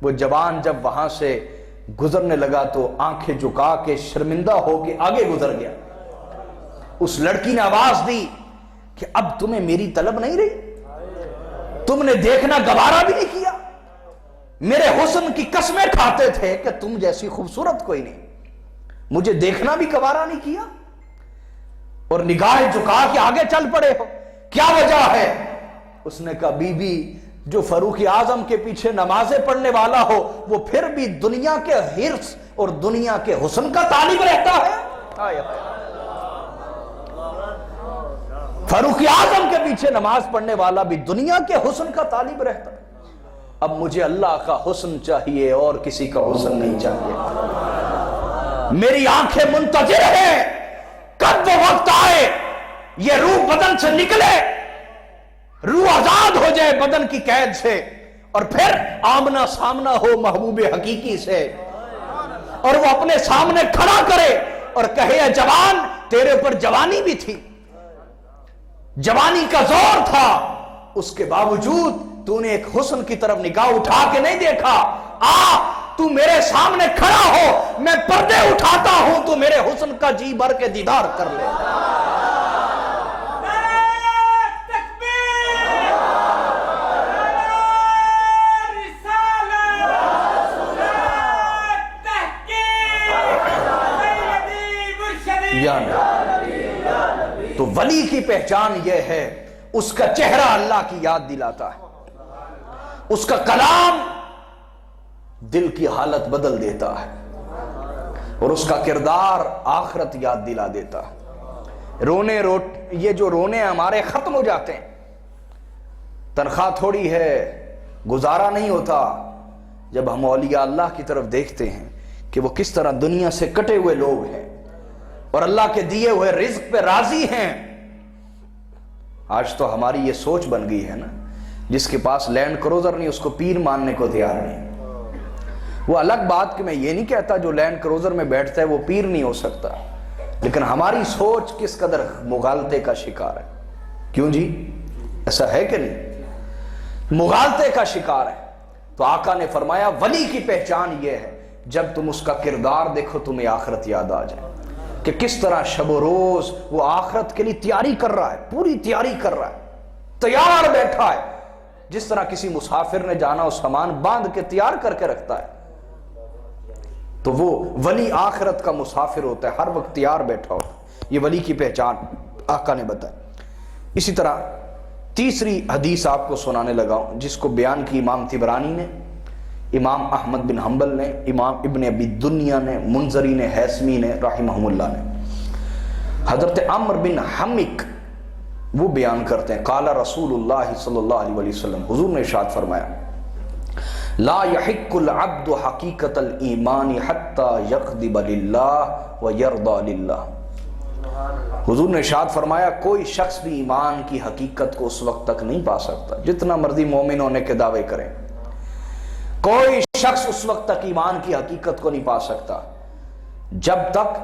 وہ جوان جب وہاں سے گزرنے لگا تو آنکھیں جھکا کے شرمندہ ہو کے آگے گزر گیا۔ اس لڑکی نے آواز دی کہ اب تمہیں میری طلب نہیں رہی؟ تم نے دیکھنا گوارا بھی نہیں کیا؟ میرے حسن کی قسمیں کھاتے تھے کہ تم جیسی خوبصورت کوئی نہیں، مجھے دیکھنا بھی گوارا نہیں کیا، اور نگاہ جھکا کے آگے چل پڑے ہو، کیا وجہ ہے؟ اس نے کہا بی بی جو فاروق اعظم کے پیچھے نمازیں پڑھنے والا ہو وہ پھر بھی دنیا کے حرص اور دنیا کے حسن کا طالب رہتا ہے؟ فاروق اعظم کے پیچھے نماز پڑھنے والا بھی دنیا کے حسن کا طالب رہتا ہے۔ اب مجھے اللہ کا حسن چاہیے اور کسی کا حسن نہیں چاہیے۔ میری آنکھیں منتظر ہیں کب وہ وقت آئے یہ روح بدن سے نکلے، روح آزاد ہو جائے بدن کی قید سے، اور پھر آمنا سامنا ہو محبوب حقیقی سے، اور وہ اپنے سامنے کھڑا کرے اور کہے اے جوان، تیرے پر جوانی بھی تھی، جوانی کا زور تھا، اس کے باوجود تو نے ایک حسن کی طرف نگاہ اٹھا کے نہیں دیکھا۔ تو میرے سامنے کھڑا ہو، میں پردے اٹھاتا ہوں، تو میرے حسن کا جی بھر کے دیدار کر لے۔ تو ولی کی پہچان یہ ہے اس کا چہرہ اللہ کی یاد دلاتا ہے، اس کا کلام دل کی حالت بدل دیتا ہے، اور اس کا کردار آخرت یاد دلا دیتا ہے۔ یہ جو رونے ہمارے ختم ہو جاتے ہیں، تنخواہ تھوڑی ہے، گزارا نہیں ہوتا، جب ہم اولیاء اللہ کی طرف دیکھتے ہیں کہ وہ کس طرح دنیا سے کٹے ہوئے لوگ ہیں اور اللہ کے دیے ہوئے رزق پہ راضی ہیں۔ آج تو ہماری یہ سوچ بن گئی ہے نا، جس کے پاس لینڈ کروزر نہیں اس کو پیر ماننے کو تیار نہیں۔ وہ الگ بات کہ میں یہ نہیں کہتا جو لینڈ کروزر میں بیٹھتا ہے وہ پیر نہیں ہو سکتا، لیکن ہماری سوچ کس قدر مغالطے کا شکار ہے۔ کیوں جی؟ ایسا ہے کہ نہیں؟ مغالطے کا شکار ہے۔ تو آقا نے فرمایا ولی کی پہچان یہ ہے جب تم اس کا کردار دیکھو تمہیں آخرت یاد آ جائے کہ کس طرح شب و روز وہ آخرت کے لیے تیاری کر رہا ہے، پوری تیاری کر رہا ہے، تیار بیٹھا ہے، جس طرح کسی مسافر نے جانا ہو سامان باندھ کے تیار کر کے رکھتا ہے، تو وہ ولی آخرت کا مسافر ہوتا ہے، ہر وقت تیار بیٹھا ہوتا ہے۔ یہ ولی کی پہچان آقا نے بتائی۔ اسی طرح تیسری حدیث آپ کو سنانے لگا ہوں جس کو بیان کی امام طبرانی نے، امام احمد بن حنبل نے، امام ابن ابی دنیا نے، منذری نے، حیثمی نے رحمہم اللہ نے۔ حضرت عمر بن حمک وہ بیان کرتے ہیں، قال رسول اللہ صلی اللہ علیہ وسلم، حضور نے ارشاد فرمایا لا يحق العبد حقیقت الایمان حتی یغضب للہ ویرضى للہ۔ حضور نے ارشاد فرمایا کوئی شخص بھی ایمان کی حقیقت کو اس وقت تک نہیں پا سکتا جتنا مرضی مومن ہونے کے دعوے کریں، کوئی شخص اس وقت تک ایمان کی حقیقت کو نہیں پا سکتا جب تک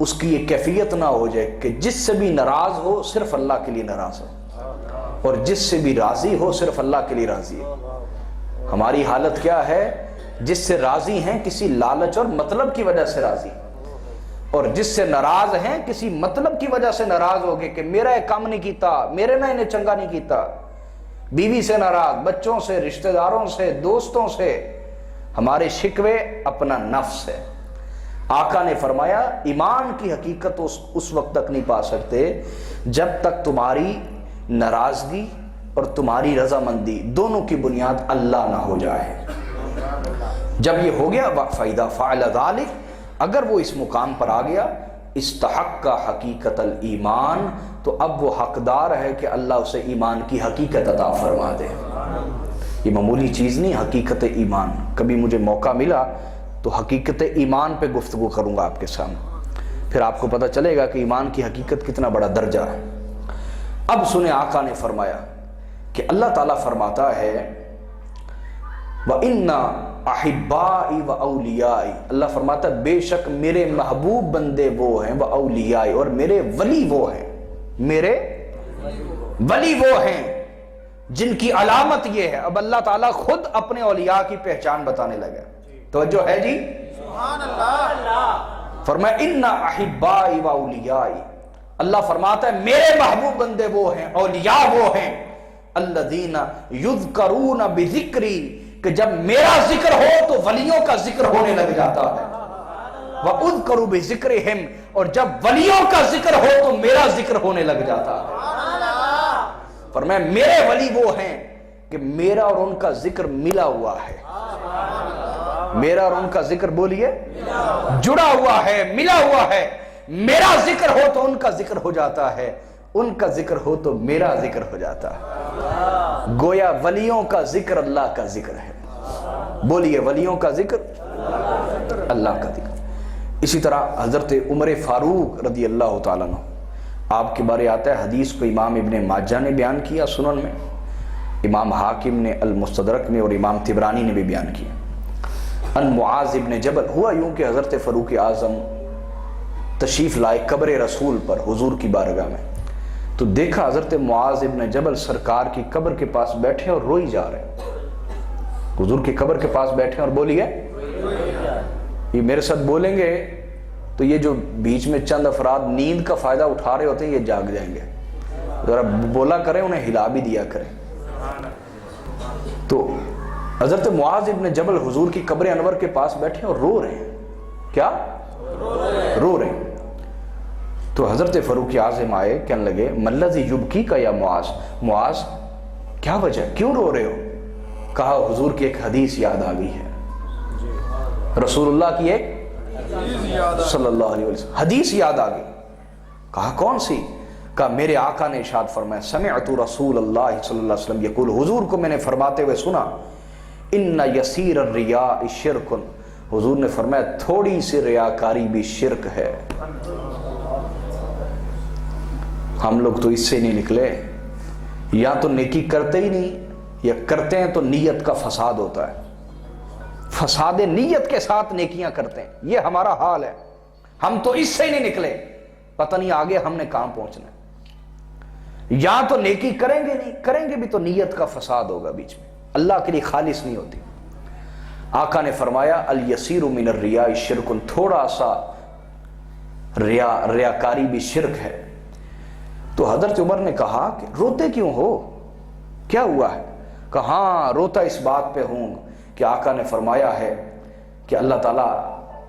اس کی یہ کیفیت نہ ہو جائے کہ جس سے بھی ناراض ہو صرف اللہ کے لیے ناراض ہو، اور جس سے بھی راضی ہو صرف اللہ کے لیے راضی ہو۔ ہماری حالت کیا ہے؟ جس سے راضی ہیں کسی لالچ اور مطلب کی وجہ سے راضی، اور جس سے ناراض ہیں کسی مطلب کی وجہ سے ناراض ہو گئے کہ میرا یہ کام نہیں کیتا، میرے نہ انہیں چنگا نہیں کیتا، بیوی سے ناراض، بچوں سے، رشتہ داروں سے، دوستوں سے۔ ہمارے شکوے اپنا نفس ہے۔ آقا نے فرمایا ایمان کی حقیقت اس وقت تک نہیں پا سکتے جب تک تمہاری ناراضگی اور تمہاری رضامندی دونوں کی بنیاد اللہ نہ ہو جائے۔ جب یہ ہو گیا فَإِذَا فَعَلَ ذَلِكَ، اگر وہ اس مقام پر آ گیا استحق حقیقت الایمان، تو اب وہ حقدار ہے کہ اللہ اسے ایمان کی حقیقت عطا فرما دے۔ یہ معمولی چیز نہیں حقیقت ایمان۔ کبھی مجھے موقع ملا تو حقیقت ایمان پہ گفتگو کروں گا آپ کے سامنے، پھر آپ کو پتہ چلے گا کہ ایمان کی حقیقت کتنا بڑا درجہ ہے۔ اب سنیں آقا نے فرمایا کہ اللہ تعالیٰ فرماتا ہے وَإِنَّ أَحِبَّائِ وَأَوْلِيَائِ، اللہ فرماتا ہے بے شک میرے محبوب بندے وہ ہیں، وَأَوْلِيَائِ، اور میرے ولی وہ ہیں، میرے ولی وہ ہیں جن کی علامت یہ ہے۔ اب اللہ تعالیٰ خود اپنے اولیاء کی پہچان بتانے لگا۔ توجہ ہے جی؟ سبحان اللہ۔ فرمایا اِنَّ أَحِبَّائِ وَأَوْلِيَائِ، اللہ فرماتا ہے میرے محبوب بندے وہ ہیں، اولیاء وہ ہیں، الذین یذکرون بذکری، کہ جب میرا ذکر ہو تو ولیوں کا ذکر ہونے لگ جاتا ہے، وَأُذْكَرُ بِذِكْرِهِمْ، اور جب ولیوں کا ذکر ہو تو میرا ذکر ہونے لگ جاتا ہے۔ فرمایا میرے ولی وہ ہیں کہ میرا اور ان کا ذکر ملا ہوا ہے. میرا اور ان کا ذکر بولیے جڑا ہوا ہے, ملا ہوا ہے. میرا ذکر ہو تو ان کا ذکر ہو جاتا ہے, ان کا ذکر ہو تو میرا ذکر ہو جاتا ہے. گویا ولیوں کا ذکر اللہ کا ذکر ہے. بولیے ولیوں کا ذکر اللہ کا ذکر. اسی طرح حضرت عمر فاروق رضی اللہ تعالیٰ عنہ, آپ کے بارے آتا ہے, حدیث کو امام ابن ماجہ نے بیان کیا سنن میں, امام حاکم نے المستدرک میں, اور امام طبرانی نے بھی بیان کیا. ان معاذ ابن جبل, ہوا یوں کہ حضرت فاروق اعظم تشریف لائے قبر رسول پر حضور کی بارگاہ میں, تو دیکھا حضرت معاذ ابن جبل سرکار کی قبر کے پاس بیٹھے اور روئی جا رہے ہیں. حضور کی قبر کے پاس بیٹھے اور بولیے, یہ میرے ساتھ بولیں گے تو یہ جو بیچ میں چند افراد نیند کا فائدہ اٹھا رہے ہوتے ہیں یہ جاگ جائیں گے. ذرا بولا کریں, انہیں ہلا بھی دیا کریں. تو حضرت معاذ ابن جبل حضور کی قبر انور کے پاس بیٹھے اور رو رہے ہیں. کیا رو رہے ہیں؟ تو حضرت فاروق اعظم آئے, کہنے لگے ملذی یبکی کا یا معاذ, معاذ کیا وجہ, کیوں رو رہے ہو؟ کہا حضور کی ایک حدیث یاد آ گئی ہے, رسول اللہ کی ایک صلی اللہ علیہ وسلم حدیث یاد آ گئی. کہا کون سی؟ کہا میرے آقا نے ارشاد فرمایا, سمعت رسول اللہ صلی اللہ علیہ وسلم یقول, حضور کو میں نے فرماتے ہوئے سنا, ان یسیر الریاء شرک, حضور نے فرمایا تھوڑی سی ریاکاری بھی شرک ہے. ہم لوگ تو اس سے نہیں نکلے, یا تو نیکی کرتے ہی نہیں, یا کرتے ہیں تو نیت کا فساد ہوتا ہے, فساد نیت کے ساتھ نیکیاں کرتے ہیں. یہ ہمارا حال ہے. ہم تو اس سے نہیں نکلے, پتہ نہیں آگے ہم نے کہاں پہنچنا ہے. یا تو نیکی کریں گے, نہیں کریں گے بھی تو نیت کا فساد ہوگا بیچ میں, اللہ کے لیے خالص نہیں ہوتی. آقا نے فرمایا الیسیر من الریاء شرک, تھوڑا سا ریاکاری بھی شرک ہے. تو حضرت عمر نے کہا کہ روتے کیوں ہو, کیا ہوا ہے؟ کہا ہاں روتا اس بات پہ ہوں کہ آقا نے فرمایا ہے کہ اللہ تعالیٰ,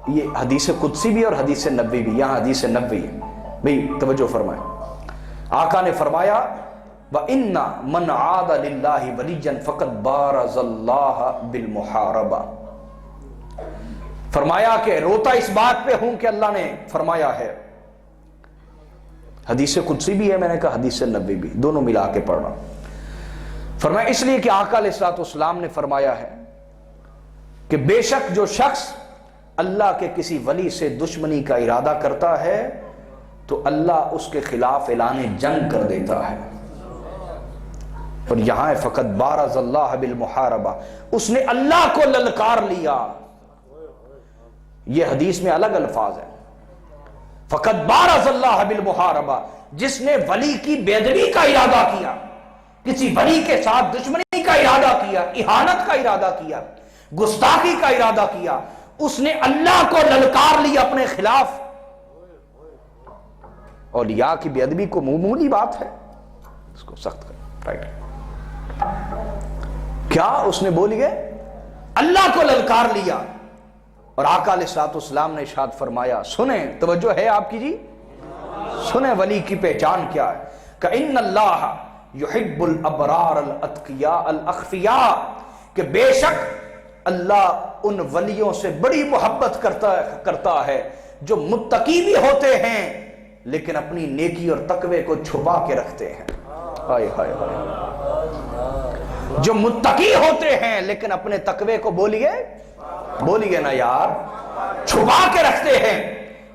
یہ حدیث قدسی بھی اور حدیث نبوی بھی, یہاں حدیث نبوی ہے بھئی توجہ فرمائیں. آقا نے فرمایا وَإِنَّ مَنْ عَادَ لِلَّهِ وَلِيًّا فَقَدْ بَارَزَ اللَّهَ بِالْمُحَارَبَةِ, فرمایا کہ روتا اس بات پہ ہوں کہ اللہ نے فرمایا ہے. حدیث قدسی بھی ہے, میں نے کہا حدیث نبوی بھی, دونوں ملا کے پڑھ رہا ہوں. فرمایا اس لیے کہ آقا علیہ السلام نے فرمایا ہے کہ بے شک جو شخص اللہ کے کسی ولی سے دشمنی کا ارادہ کرتا ہے تو اللہ اس کے خلاف اعلان جنگ کر دیتا ہے. اور یہاں فقط بارز اللہ بالمحاربہ, اس نے اللہ کو للکار لیا. یہ حدیث میں الگ الفاظ ہیں. فقط بارز اللہ بالمحاربہ, جس نے ولی کی بے ادبی کا ارادہ کیا, کسی ولی کے ساتھ دشمنی کا ارادہ کیا, اہانت کا ارادہ کیا, گستاخی کا ارادہ کیا, اس نے اللہ کو للکار لیا اپنے خلاف. اولیاء کی بے ادبی کو معمولی بات ہے, اس کو سخت کر رائٹ. کیا اس نے بولی ہے اللہ کو للکار لیا. اور آقا علیہ السلام نے ارشاد فرمایا, سنیں توجہ ہے آپ کی جی, سنیں ولی کی پہچان کیا ہے. کہ ان اللہ یحب الابرار الاتقیاء الاخفیاء, کہ بے شک اللہ ان ولیوں سے بڑی محبت کرتا ہے جو متقی بھی ہوتے ہیں لیکن اپنی نیکی اور تقوی کو چھپا کے رکھتے ہیں. ہائے ہائے ہائے, جو متقی ہوتے ہیں لیکن اپنے تقوی کو بولیے نا یار, چھپا کے رکھتے ہیں.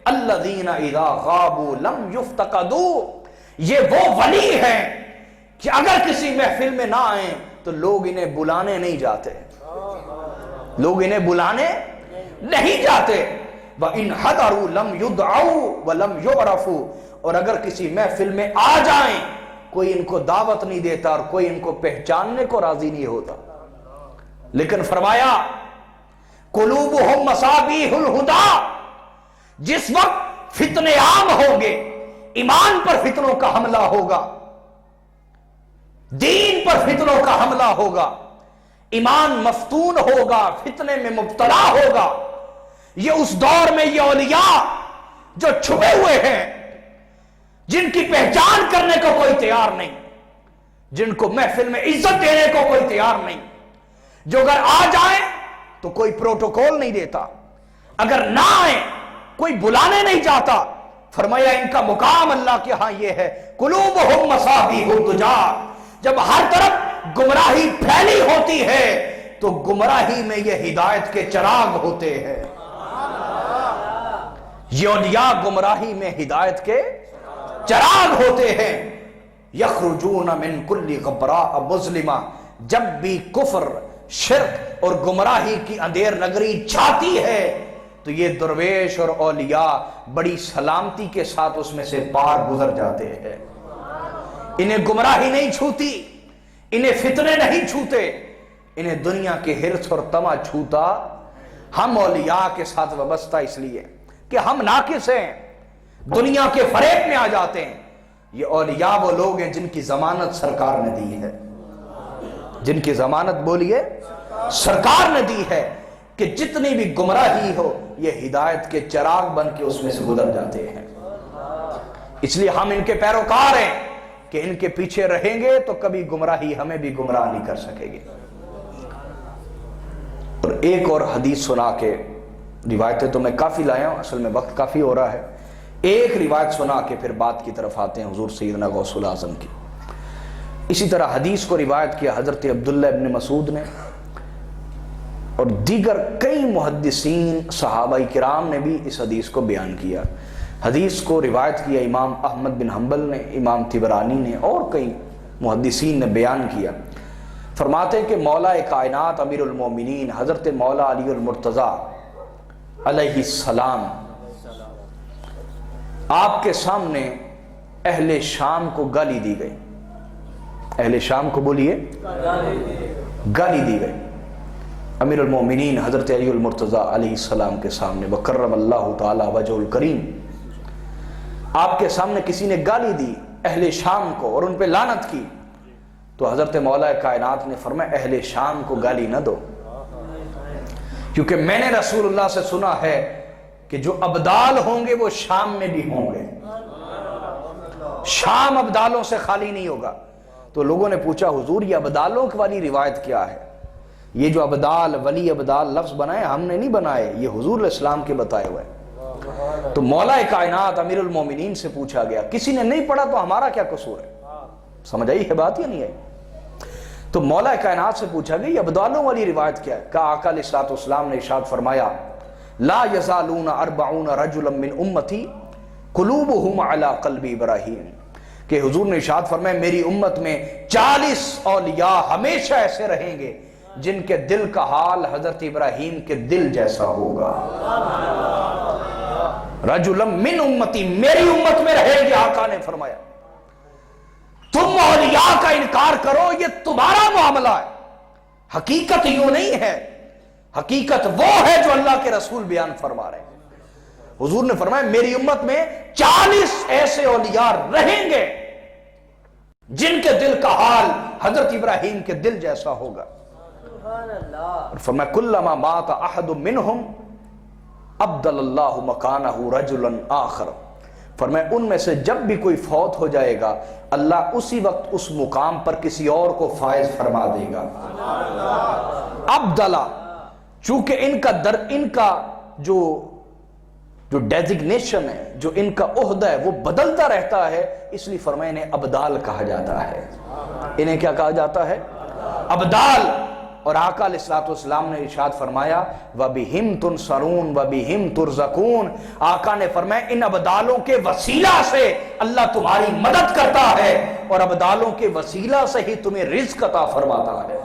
الذین اذا غابوا لم یفتقدوا, یہ وہ ولی ہیں کہ اگر کسی محفل میں نہ آئیں تو لوگ انہیں بلانے نہیں جاتے, لوگ انہیں بلانے نہیں جاتے. وَإِنْ حَضَرُوا لَمْ يُدْعَوْا وَلَمْ يُعْرَفُوا, اور اگر کسی محفل میں آ جائیں کوئی ان کو دعوت نہیں دیتا اور کوئی ان کو پہچاننے کو راضی نہیں ہوتا. لیکن فرمایا قلوبہم مصابیح الہدی, جس وقت فتنے عام ہوں گے, ایمان پر فتنوں کا حملہ ہوگا, دین پر فتنوں کا حملہ ہوگا, ایمان مفتون ہوگا, فتنے میں مبتلا ہوگا. یہ اس دور میں یہ اولیاء جو چھپے ہوئے ہیں, جن کی پہچان کرنے کو کوئی تیار نہیں, جن کو محفل میں عزت دینے کو کوئی تیار نہیں، جو اگر آ جائیں تو کوئی پروٹوکول نہیں دیتا، اگر نہ آئیں کوئی بلانے نہیں جاتا۔ فرمایا ان کا مقام اللہ کے ہاں یہ ہے، قلوبہم مصابیح الدجا، جب ہر طرف گمراہی پھیلی ہوتی ہے تو گمراہی میں یہ ہدایت کے چراغ ہوتے ہیں۔ یہ اولیاء گمراہی میں ہدایت کے چراغ ہوتے ہیں۔ یخرجون من کل غبراء مظلمہ، جب بھی کفر، شرک اور گمراہی کی اندھیر نگری چھاتی ہے تو یہ درویش اور اولیاء بڑی سلامتی کے ساتھ اس میں سے پار گزر جاتے ہیں۔ انہیں گمراہی نہیں چھوتی، انہیں فتنے نہیں چھوتے، انہیں دنیا کے حرص اور طمع چھوتا۔ ہم اولیاء کے ساتھ وابستہ اس لیے کہ ہم ناقص ہیں، دنیا کے فریب میں آ جاتے ہیں۔ یہ اولیاء وہ لوگ ہیں جن کی ضمانت سرکار نے دی ہے، جن کی ضمانت بولیے سرکار نے دی ہے کہ جتنی بھی گمراہی ہو یہ ہدایت کے چراغ بن کے اس میں سے گزر جاتے ہیں۔ اس لیے ہم ان کے پیروکار ہیں کہ ان کے پیچھے رہیں گے تو کبھی گمراہی ہمیں بھی گمراہ نہیں کر سکے گی۔ اور ایک اور حدیث سنا کے، روایتیں تو میں کافی لایا ہوں، اصل میں وقت کافی ہو رہا ہے، ایک روایت سنا کے پھر بات کی طرف آتے ہیں حضور سیدنا غوث الاعظم کی۔ اسی طرح حدیث کو روایت کیا حضرت عبداللہ ابن مسعود نے، اور دیگر کئی محدثین صحابہ کرام نے بھی اس حدیث کو بیان کیا۔ حدیث کو روایت کیا امام احمد بن حنبل نے، امام طبرانی نے، اور کئی محدثین نے بیان کیا۔ فرماتے ہیں کہ مولا کائنات امیر المومنین حضرت مولا علی المرتضیٰ علیہ السلام آپ کے سامنے اہل شام کو گالی دی گئی۔ اہل شام کو بولیے گالی دی گئی امیر المومنین حضرت علی المرتضیٰ علیہ السلام کے سامنے، وکرم اللہ تعالی وجہ الکریم، آپ کے سامنے کسی نے گالی دی اہل شام کو اور ان پہ لعنت کی، تو حضرت مولا کائنات نے فرمایا اہل شام کو گالی نہ دو، کیونکہ میں نے رسول اللہ سے سنا ہے کہ جو ابدال ہوں گے وہ شام میں بھی ہوں گے، شام ابدالوں سے خالی نہیں ہوگا۔ تو لوگوں نے پوچھا حضور یہ ابدالوں والی روایت کیا ہے؟ یہ جو ابدال، ولی ابدال لفظ بنائے ہم نے نہیں بنائے، یہ حضور علیہ السلام کے بتائے ہوئے۔ تو مولا کائنات امیر المومنین سے پوچھا گیا، کسی نے نہیں پڑھا تو ہمارا کیا قصور ہے؟ سمجھ آئی ہے بات یا نہیں آئی؟ تو مولا کائنات سے پوچھا گیا یہ ابدالوں والی روایت کیا ہے؟ کہا آقا علیہ السلام نے ارشاد فرمایا لا یزالون 40 رجلا من امتی قلوبہم علی قلب ابراہیم، کہ حضور نے ارشاد فرمایا میری امت میں 40 اولیاء ہمیشہ ایسے رہیں گے جن کے دل کا حال حضرت ابراہیم کے دل جیسا ہوگا۔ رجلا من امتی، میری امت میں رہے گی، آقا نے فرمایا۔ تم اولیاء کا انکار کرو یہ تمہارا معاملہ ہے، حقیقت یوں نہیں ہے، حقیقت وہ ہے جو اللہ کے رسول بیان فرما رہے ہیں۔ حضور نے فرمایا میری امت میں 40 ایسے اولیاء رہیں گے جن کے دل کا حال حضرت ابراہیم کے دل جیسا ہوگا۔ اور فرمایا کلما مات احد منہم ابدل اللہ مکانہ رجلا آخر، فرمایا ان میں سے جب بھی کوئی فوت ہو جائے گا اللہ اسی وقت اس مقام پر کسی اور کو فائز فرما دے گا۔ ابدلا، چونکہ ان کا جو ڈیزگنیشن ہے، جو ان کا عہدہ ہے وہ بدلتا رہتا ہے، اس لیے فرمایا انہیں ابدال کہا جاتا ہے۔ انہیں کیا کہا جاتا ہے؟ ابدال۔ اور آقا علیہ السلام نے ارشاد فرمایا وَبِهِمْ تُنْصَرُونَ وَبِهِمْ تُرْزَقُونَ، آقا نے فرمایا ان ابدالوں کے وسیلہ سے اللہ تمہاری مدد کرتا ہے اور ابدالوں کے وسیلہ سے ہی تمہیں رزق عطا فرماتا ہے۔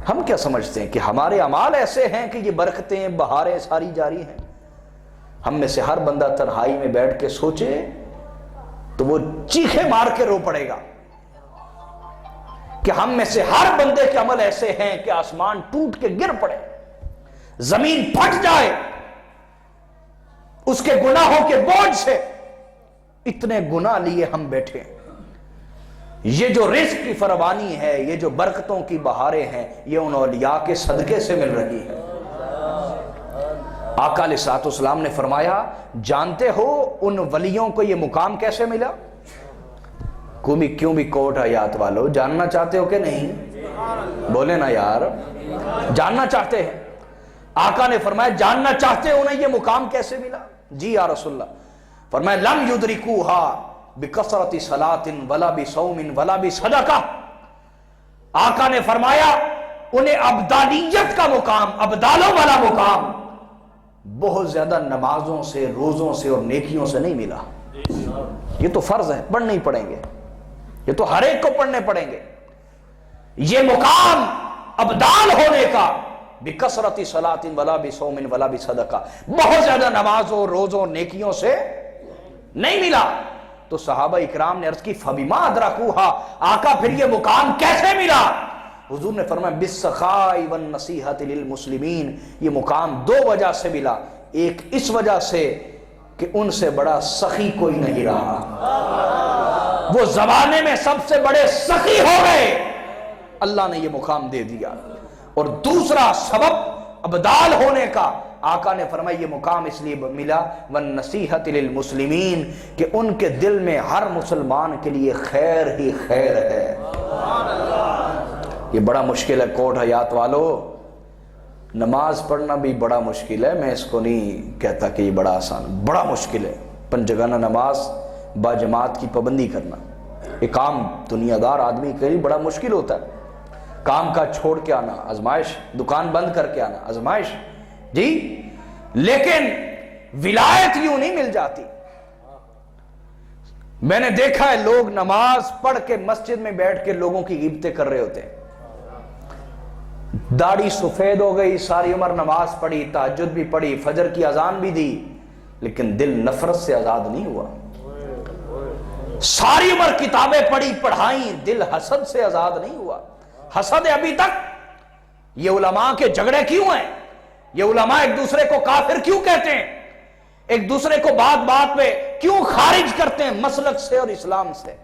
ہم کیا سمجھتے ہیں کہ ہمارے اعمال ایسے ہیں کہ یہ برکتیں بہاریں ساری جاری ہیں؟ ہم میں سے ہر بندہ تنہائی میں بیٹھ کے سوچے تو وہ چیخے مار کے رو پڑے گا کہ ہم میں سے ہر بندے کے عمل ایسے ہیں کہ آسمان ٹوٹ کے گر پڑے، زمین پھٹ جائے اس کے گناہوں کے بوجھ سے۔ اتنے گناہ لیے ہم بیٹھے ہیں۔ یہ جو رزق کی فراوانی ہے، یہ جو برکتوں کی بہاریں ہیں، یہ ان اولیاء کے صدقے سے مل رہی ہے۔ آقا علیہ السلام نے فرمایا جانتے ہو ان ولیوں کو یہ مقام کیسے ملا؟ کیوں بھی کوٹ آیات والو جاننا چاہتے ہو کہ نہیں؟ بولے نا یار، جاننا چاہتے ہیں؟ آقا نے فرمایا جاننا چاہتے ہو نا یہ مقام کیسے ملا؟ جی یا رسول اللہ۔ فرمایا لم یدرکوہا بکثرت صلاۃ ولا بصوم ولا بصدقہ۔ آقا نے فرمایا انہیں ابدالیت کا مقام، ابدالوں والا مقام بہت زیادہ نمازوں سے، روزوں سے اور نیکیوں سے نہیں ملا۔ یہ تو فرض ہے، پڑھنے ہی پڑیں گے، یہ تو ہر ایک کو پڑھنے پڑیں گے۔ یہ مقام ابدال ہونے کا بکثرت صلاۃ ولا بصوم ولا بصدقہ، بہت زیادہ نمازوں، روزوں، نیکیوں سے نہیں ملا۔ تو صحابہ اکرام نے عرض کی فبما ادرکوہا، آقا پھر یہ مقام کیسے ملا؟ حضور نے فرمایا بالسخاء والنصیحۃ للمسلمین، یہ مقام دو وجہ سے ملا۔ ایک اس وجہ سے کہ ان سے بڑا سخی کوئی نہیں رہا، وہ زمانے میں سب سے بڑے سخی ہو گئے، اللہ نے یہ مقام دے دیا۔ اور دوسرا سبب ابدال ہونے کا، آقا نے فرمایا یہ مقام اس لیے ملا والنصیحۃ للمسلمین کہ ان کے دل میں ہر مسلمان کے لیے خیر ہی خیر ہے۔ یہ بڑا مشکل ہے کوٹ حیات والو، نماز پڑھنا بھی بڑا مشکل ہے، میں اس کو نہیں کہتا کہ یہ بڑا آسان، بڑا مشکل ہے۔ پنجگانہ نماز با جماعت کی پابندی کرنا ایک عام دنیا دار آدمی کے لیے بڑا مشکل ہوتا ہے۔ کام کا چھوڑ کے آنا آزمائش، دکان بند کر کے آنا آزمائش، جی، لیکن ولایت یوں نہیں مل جاتی۔ میں نے دیکھا ہے لوگ نماز پڑھ کے مسجد میں بیٹھ کے لوگوں کی غیبتیں کر رہے ہوتے ہیں، داڑھی سفید ہو گئی، ساری عمر نماز پڑھی، تہجد بھی پڑھی، فجر کی اذان بھی دی، لیکن دل نفرت سے آزاد نہیں ہوا۔ ساری عمر کتابیں پڑھی پڑھائیں، دل حسد سے آزاد نہیں ہوا۔ حسد ہے ابھی تک۔ یہ علماء کے جھگڑے کیوں ہیں؟ یہ علماء ایک دوسرے کو کافر کیوں کہتے ہیں؟ ایک دوسرے کو بات بات پہ کیوں خارج کرتے ہیں مسلک سے اور اسلام سے؟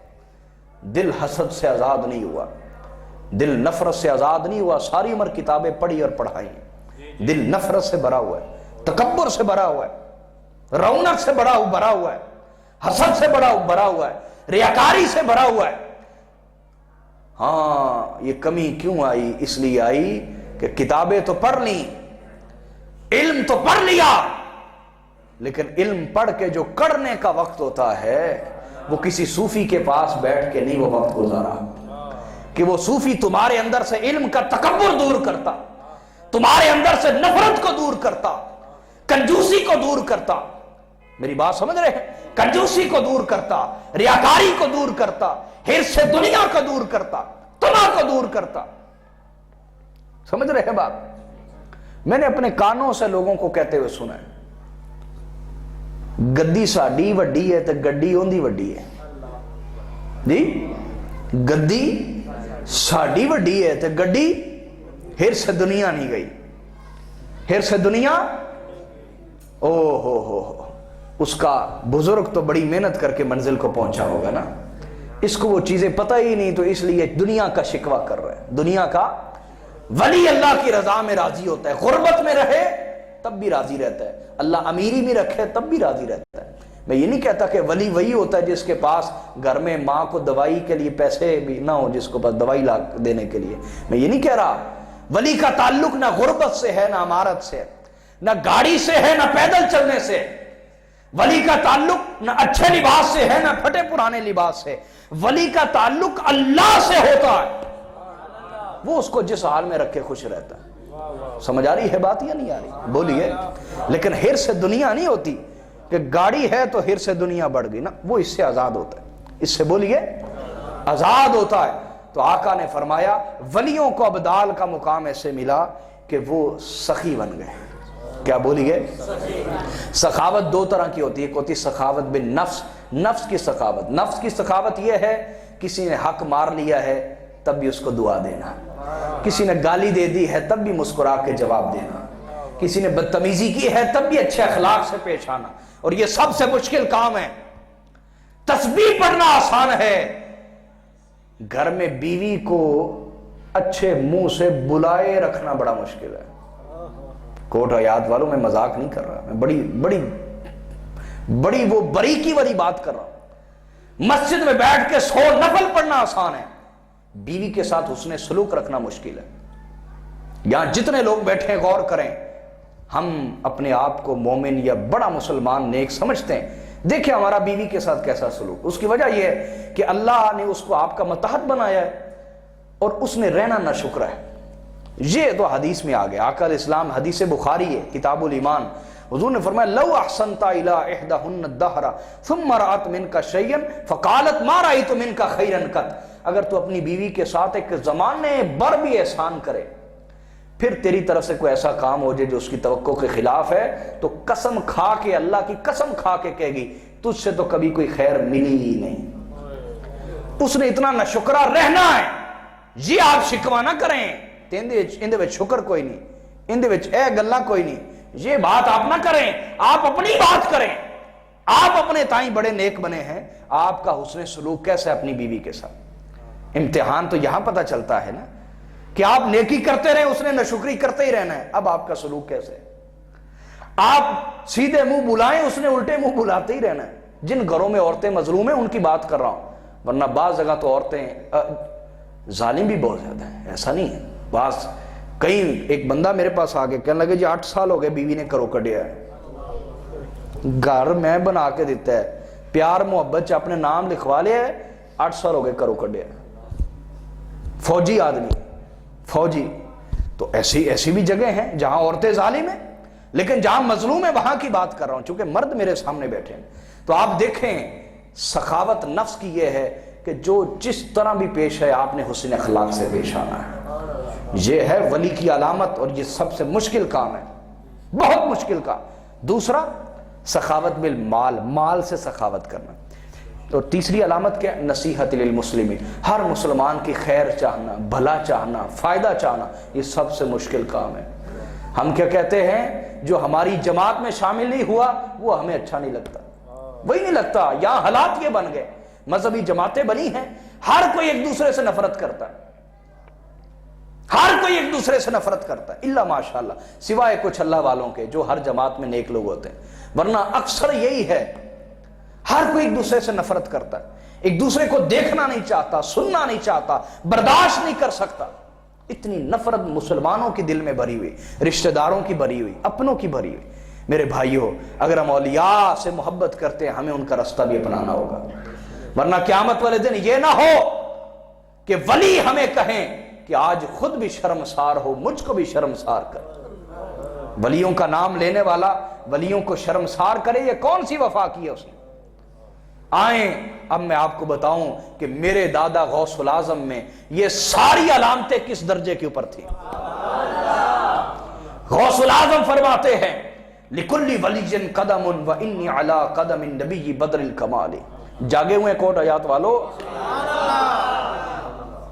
دل حسد سے آزاد نہیں ہوا، دل نفرت سے آزاد نہیں ہوا۔ ساری عمر کتابیں پڑھی اور پڑھائیں، دل نفرت سے بھرا ہوا ہے، تکبر سے بھرا ہوا ہے، رونق سے بھرا ہوا ہے، حسد سے بھرا ہوا ہے، ریاکاری سے بھرا ہوا ہے۔ ہاں، یہ کمی کیوں آئی؟ اس لیے آئی کہ کتابیں تو پڑھ لیں، علم تو پڑھ لیا، لیکن علم پڑھ کے جو کرنے کا وقت ہوتا ہے وہ کسی صوفی کے پاس بیٹھ کے نہیں وہ وقت گزارا کہ وہ صوفی تمہارے اندر سے علم کا تکبر دور کرتا، تمہارے اندر سے نفرت کو دور کرتا، کنجوسی کو دور کرتا۔ میری بات سمجھ رہے ہیں؟ کنجوسی کو دور کرتا، ریاکاری کو دور کرتا، حرص دنیا کو دور کرتا، طمع کو دور کرتا۔ سمجھ رہے ہیں بات؟ میں نے اپنے کانوں سے لوگوں کو کہتے ہوئے سنا ہے، گدی ساڈی وڈی ہے تو گڈی اوندی وڈی ہے۔ جی، گدی ساڈی وڈی ہے تو گڈی، حرص دنیا نہیں گئی، حرص دنیا، او ہو، اس کا بزرگ تو بڑی محنت کر کے منزل کو پہنچا ہوگا نا، اس کو وہ چیزیں پتہ ہی نہیں، تو اس لیے دنیا کا شکوہ کر رہے ہیں۔ دنیا کا ولی اللہ کی رضا میں راضی ہوتا ہے، غربت میں رہے تب بھی راضی رہتا ہے، اللہ امیری میں رکھے تب بھی راضی رہتا ہے۔ میں یہ نہیں کہتا کہ ولی وہی ہوتا ہے جس کے پاس گھر میں ماں کو دوائی کے لیے پیسے بھی نہ ہو، جس کو پاس دوائی لا دینے کے لیے، میں یہ نہیں کہہ رہا۔ ولی کا تعلق نہ غربت سے ہے، نہ امارت سے، نہ گاڑی سے ہے، نہ پیدل چلنے سے۔ ولی کا تعلق نہ اچھے لباس سے ہے، نہ پھٹے پرانے لباس سے۔ ولی کا تعلق اللہ سے ہوتا ہے، وہ اس کو جس حال میں رکھے خوش رہتا ہے۔ سمجھ آ رہی ہے بات یا نہیں آ رہی؟ بولیے۔ لیکن حرص دنیا نہیں ہوتی کہ گاڑی ہے تو حرص دنیا بڑھ گئی نا، وہ اس سے آزاد ہوتا ہے، اس سے بولیے آزاد ہوتا ہے۔ تو آقا نے فرمایا ولیوں کو ابدال کا مقام ایسے ملا کہ وہ سخی بن گئے۔ کیا بولیے؟ سخاوت دو طرح کی ہوتی ہے، ایک ہوتی ہے سخاوت بالنفس، نفس کی سخاوت۔ نفس کی سخاوت یہ ہے کسی نے حق مار لیا ہے تب بھی اس کو دعا دینا، کسی نے گالی دے دی ہے تب بھی مسکرا کے جواب دینا، کسی نے بدتمیزی کی ہے تب بھی اچھے اخلاق سے پیش آنا۔ اور یہ سب سے مشکل کام ہے۔ تسبیح پڑھنا آسان ہے، گھر میں بیوی کو اچھے منہ سے بلائے رکھنا بڑا مشکل ہے۔ کوٹ یاد والوں، میں مذاق نہیں کر رہا، میں بڑی وہ باریکی والی بات کر رہا ہوں۔ مسجد میں بیٹھ کے 100 نفل پڑھنا آسان ہے، بیوی کے ساتھ حسن سلوک رکھنا مشکل ہے۔ یہاں جتنے لوگ بیٹھے ہیں غور کریں، ہم اپنے آپ کو مومن یا بڑا مسلمان نیک سمجھتے ہیں، دیکھیں ہمارا بیوی کے ساتھ کیسا سلوک۔ اس کی وجہ یہ ہے کہ اللہ نے اس کو آپ کا متحد بنایا ہے اور اس نے رہنا نہ شکر ہے۔ یہ تو حدیث میں آ گیا، آقا علیہ السلام، حدیث بخاری ہے کتاب الایمان، حضور نے فرمایا لو احسنت الی احدہن الدہر ثم رأت منک شیئا فقالت ما رأیت منک خیرا قط، اگر تو اپنی بیوی کے ساتھ ایک زمانے بھر بھی احسان کرے، پھر تیری طرف سے کوئی ایسا کام ہو جائے جو اس کی توقع کے خلاف ہے، تو قسم کھا کے، اللہ کی قسم کھا کے کہے گی تجھ سے تو کبھی کوئی خیر ملی ہی نہیں۔ اس نے اتنا نہ شکرہ رہنا ہے۔ یہ آپ شکوہ نہ کریں اندے وچ شکر کوئی نہیں، اندے وچ اے گلاں کوئی نہیں، یہ بات آپ نہ کریں، آپ اپنی بات کریں۔ آپ اپنے تائیں بڑے نیک بنے ہیں، آپ کا حسن سلوک کیسا ہے اپنی بیوی کے ساتھ؟ امتحان تو یہاں پتہ چلتا ہے نا کہ آپ نیکی کرتے رہیں، اس نے ناشکری کرتے ہی رہنا ہے۔ اب آپ کا سلوک کیسے ہے؟ آپ سیدھے منہ بلائیں، اس نے الٹے منہ بلاتے ہی رہنا ہے۔ جن گھروں میں عورتیں مظلوم ہیں ان کی بات کر رہا ہوں، ورنہ بعض جگہ تو عورتیں ظالم بھی بہت زیادہ ہیں، ایسا نہیں ہے۔ بعض کہیں ایک بندہ میرے پاس آ کے کہنے لگے جی 8 سال ہو گئے بیوی نے کرو کڈیا ہے، گھر میں بنا کے دیتا ہے، پیار محبت اپنے نام لکھوا لیا ہے، 8 سال ہو گئے کرو کڈیا ہے۔ فوجی آدمی، فوجی تو ایسی بھی جگہ ہیں جہاں عورتیں ظالم ہیں، لیکن جہاں مظلوم ہے وہاں کی بات کر رہا ہوں، چونکہ مرد میرے سامنے بیٹھے ہیں۔ تو آپ دیکھیں سخاوت نفس کی یہ ہے کہ جو جس طرح بھی پیش ہے آپ نے حسن اخلاق سے پیش آنا ہے۔ یہ ہے ولی کی علامت، اور یہ سب سے مشکل کام ہے، بہت مشکل کام۔ دوسرا سخاوت بالمال، مال سے سخاوت کرنا۔ اور تیسری علامت کیا؟ نصیحت للمسلمین، ہر مسلمان کی خیر چاہنا، بھلا چاہنا، فائدہ چاہنا، یہ سب سے مشکل کام ہے۔ ہم کیا کہتے ہیں؟ جو ہماری جماعت میں شامل نہیں ہوا وہ ہمیں اچھا نہیں لگتا، وہی نہیں لگتا۔ یہاں حالات یہ بن گئے، مذہبی جماعتیں بنی ہیں، ہر کوئی ایک دوسرے سے نفرت کرتا ہے، ہر کوئی ایک دوسرے سے نفرت کرتا ہے، الا ماشاءاللہ، سوائے کچھ اللہ والوں کے جو ہر جماعت میں نیک لوگ ہوتے ہیں، ورنہ اکثر یہی ہے، ہر کوئی ایک دوسرے سے نفرت کرتا ہے، ایک دوسرے کو دیکھنا نہیں چاہتا، سننا نہیں چاہتا، برداشت نہیں کر سکتا۔ اتنی نفرت مسلمانوں کی دل میں بھری ہوئی، رشتہ داروں کی بھری ہوئی، اپنوں کی بھری ہوئی۔ میرے بھائیوں، اگر ہم اولیاء سے محبت کرتے ہیں ہمیں ان کا رستہ بھی اپنانا ہوگا، ورنہ قیامت والے دن یہ نہ ہو کہ ولی ہمیں کہیں کہ آج خود بھی شرمسار ہو، مجھ کو بھی شرمسار کر۔ ولیوں کا نام لینے والا ولیوں کو شرمسار کرے، یہ کون سی وفا کی ہے اس نے؟ آئیں اب میں آپ کو بتاؤں کہ میرے دادا غوث الاعظم میں یہ ساری علامتیں کس درجے کے اوپر تھی۔ غوث الاعظم فرماتے ہیں لِكُلِّ وَلِيٍّ قَدَمٌ وَإِنِّي عَلَىٰ قَدَمِ النَّبِيِّ بَدْرِ الْكَمَالِ۔ جاگے ہوئے کوٹ آیات والو،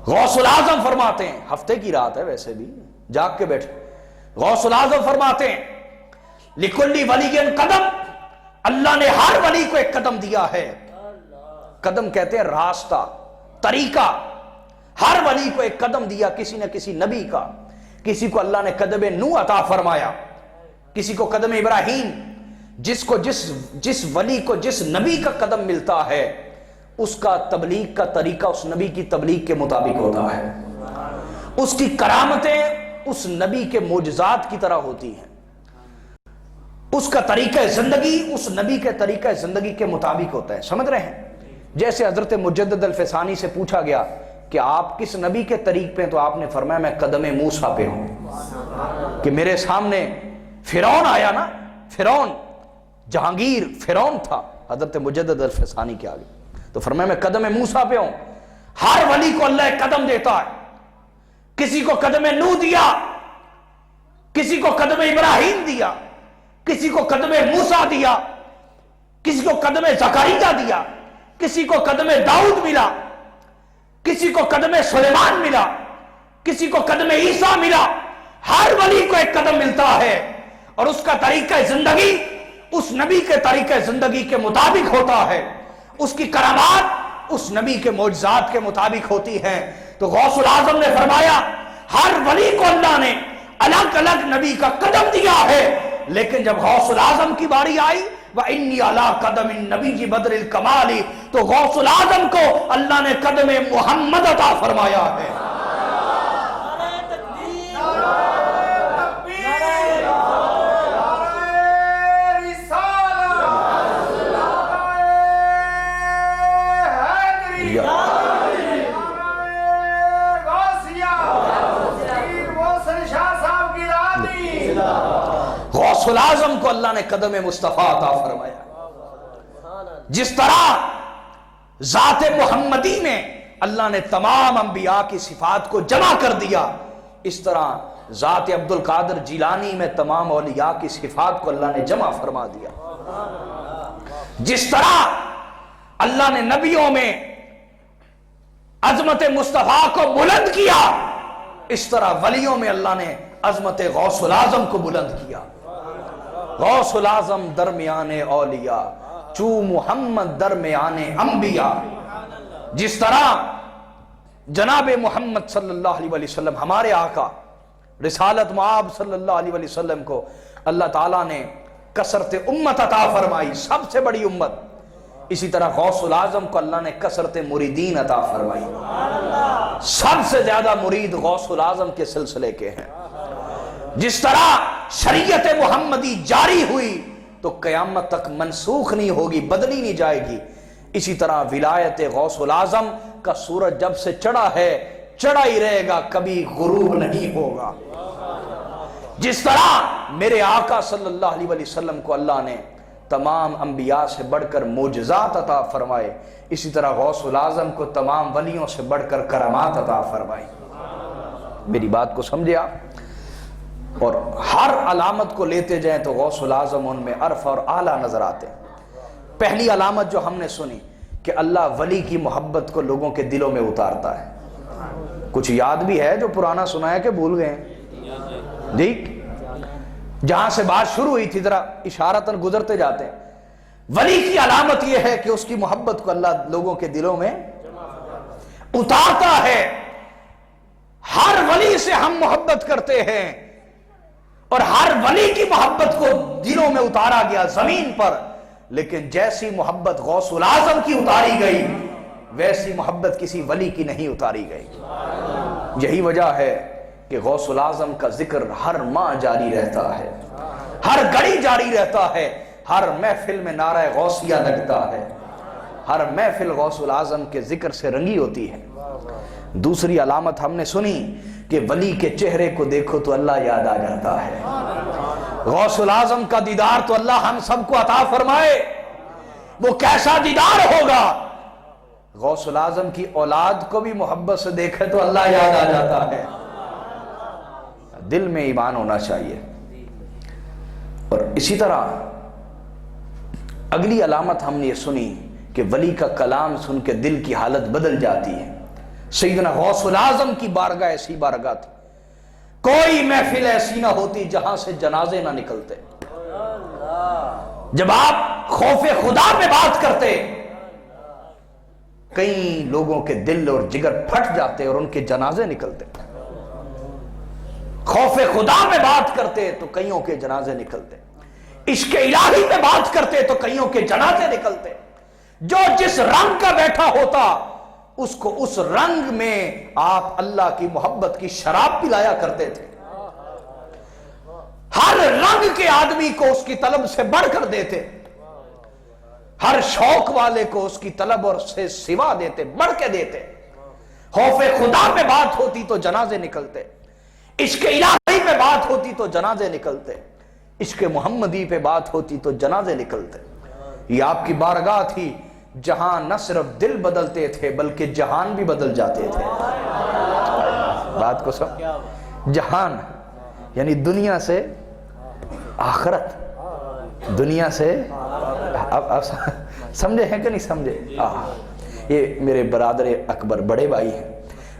غوث الاعظم فرماتے ہیں، ہفتے کی رات ہے ویسے بھی، جاگ کے بیٹھے، غوث الاعظم فرماتے ہیں لِكُلِّ وَلِيٍّ قَدَمٌ، اللہ نے ہر ولی کو ایک قدم دیا ہے۔ قدم کہتے ہیں راستہ، طریقہ، ہر ولی کو ایک قدم دیا کسی نہ کسی نبی کا۔ کسی کو اللہ نے قدم نوح عطا فرمایا، کسی کو قدم ابراہیم، جس ولی کو جس نبی کا قدم ملتا ہے اس کا تبلیغ کا طریقہ اس نبی کی تبلیغ کے مطابق ہوتا ہے، اس کی کرامتیں اس نبی کے معجزات کی طرح ہوتی ہیں، اس کا طریقہ زندگی اس نبی کے طریقہ زندگی کے مطابق ہوتا ہے۔ سمجھ رہے ہیں؟ جیسے حضرت مجدد الفسانی سے پوچھا گیا کہ آپ کس نبی کے طریق پہ، تو آپ نے فرمایا میں قدم موسیٰ پہ ہوں، کہ میرے سامنے فرعون آیا نا، فرعون جہانگیر فرعون تھا حضرت مجدد الفسانی کے آگے، تو فرمایا میں قدم موسیٰ پہ ہوں۔ ہر ولی کو اللہ ایک قدم دیتا ہے، کسی کو قدم نوح دیا، کسی کو قدم ابراہیم دیا، کسی کو قدم موسیٰ دیا، کسی کو قدم زکریا دیا، کسی کو قدم داؤد ملا، کسی کو قدم سلیمان ملا، کسی کو قدم عیسیٰ ملا۔ ہر ولی کو ایک قدم ملتا ہے اور اس کا طریقہ زندگی اس نبی کے طریقہ زندگی کے مطابق ہوتا ہے، اس کی کرامات اس نبی کے معجزات کے مطابق ہوتی ہیں۔ تو غوث الاعظم نے فرمایا ہر ولی کو اللہ نے الگ الگ نبی کا قدم دیا ہے، لیکن جب غوث الاعظم کی باری آئی وَإِنِّي عَلَىٰ قَدَمِ النَّبِيِّ بَدْرِ الْكَمَالِ، تو غوث العظم کو اللہ نے قدم محمد عطا فرمایا ہے۔ غوث العظم کو اللہ نے قدم مصطفیٰ عطا فرمایا۔ جس طرح ذات محمدی میں اللہ نے تمام انبیاء کی صفات کو جمع کر دیا، اس طرح ذات عبد القادر جیلانی میں تمام اولیاء کی صفات کو اللہ نے جمع فرما دیا۔ جس طرح اللہ نے نبیوں میں عظمت مصطفیٰ کو بلند کیا، اس طرح ولیوں میں اللہ نے عظمت غوث العظم کو بلند کیا۔ غوث العظم درمیان اولیاء، چو محمد درمیان انبیاء۔ جس طرح جناب محمد صلی اللہ علیہ وسلم ہمارے آقا رسالت مآب صلی اللہ علیہ وسلم کو اللہ تعالیٰ نے کثرت امت عطا فرمائی، سب سے بڑی امت، اسی طرح غوث العظم کو اللہ نے کثرت مریدین عطا فرمائی۔ سب سے زیادہ مرید غوث العظم کے سلسلے کے ہیں۔ جس طرح شریعت محمدی جاری ہوئی تو قیامت تک منسوخ نہیں ہوگی، بدلی نہیں جائے گی، اسی طرح ولایت غوث العظم کا سورج جب سے چڑھا ہے چڑھا ہی رہے گا، کبھی غروب نہیں ہوگا۔ جس طرح میرے آقا صلی اللہ علیہ وسلم کو اللہ نے تمام انبیاء سے بڑھ کر معجزات عطا فرمائے، اسی طرح غوث العظم کو تمام ولیوں سے بڑھ کر کرامات عطا فرمائی۔ میری بات کو سمجھے آپ؟ اور ہر علامت کو لیتے جائیں تو غوث العظم ان میں عرف اور اعلیٰ نظر آتے ہیں۔ پہلی علامت جو ہم نے سنی کہ اللہ ولی کی محبت کو لوگوں کے دلوں میں اتارتا ہے۔ کچھ یاد بھی ہے جو پرانا سنا ہے کہ بھول گئے ہیں؟ ٹھیک، جہاں سے بات شروع ہوئی تھی ذرا اشارتاً گزرتے جاتے ہیں۔ ولی کی علامت یہ ہے کہ اس کی محبت کو اللہ لوگوں کے دلوں میں اتارتا ہے۔ ہر ولی سے ہم محبت کرتے ہیں اور ہر ولی کی محبت کو دلوں میں اتارا گیا زمین پر، لیکن جیسی محبت غوث العظم کی اتاری گئی ویسی محبت کسی ولی کی نہیں اتاری گئی۔ یہی وجہ ہے کہ غوث العظم کا ذکر ہر ماہ جاری رہتا ہے، ہر گھڑی جاری رہتا ہے، ہر محفل میں نعرہ غوثیہ لگتا ہے، ہر محفل غوث العظم کے ذکر سے رنگی ہوتی ہے۔ دوسری علامت ہم نے سنی کہ ولی کے چہرے کو دیکھو تو اللہ یاد آ جاتا ہے۔ غوث العظم کا دیدار تو اللہ ہم سب کو عطا فرمائے۔ وہ کیسا دیدار ہوگا؟ غوث العظم کی اولاد کو بھی محبت سے دیکھے تو اللہ یاد آ جاتا ہے۔ دل میں ایمان ہونا چاہیے۔ اور اسی طرح اگلی علامت ہم نے یہ سنی کہ ولی کا کلام سن کے دل کی حالت بدل جاتی ہے۔ سیدنا غوث العظم کی بارگاہ ایسی بارگاہ تھی، کوئی محفل ایسی نہ ہوتی جہاں سے جنازے نہ نکلتے۔ جب آپ خوف خدا میں بات کرتے کئی لوگوں کے دل اور جگر پھٹ جاتے اور ان کے جنازے نکلتے۔ خوف خدا میں بات کرتے تو کئیوں کے جنازے نکلتے، عشق الہی میں بات کرتے تو کئیوں کے جنازے نکلتے۔ جو جس رنگ کا بیٹھا ہوتا اس کو اس رنگ میں آپ اللہ کی محبت کی شراب پلایا کرتے تھے۔ ہر رنگ کے آدمی کو اس کی طلب سے بڑھ کر دیتے، ہر شوق والے کو اس کی طلب اور سے سوا دیتے، بڑھ کے دیتے۔ خوف خدا میں بات ہوتی تو جنازے نکلتے، عشق الہی میں بات ہوتی تو جنازے نکلتے، عشق محمدی پہ بات ہوتی تو جنازے نکلتے۔ یہ آپ کی بارگاہ تھی جہاں نہ صرف دل بدلتے تھے بلکہ جہان بھی بدل جاتے تھے۔ بات کو سمجھ، جہان یعنی دنیا سے آخرت، دنیا سے اب سمجھے ہیں کہ نہیں سمجھے؟ یہ میرے برادر اکبر بڑے بھائی ہیں،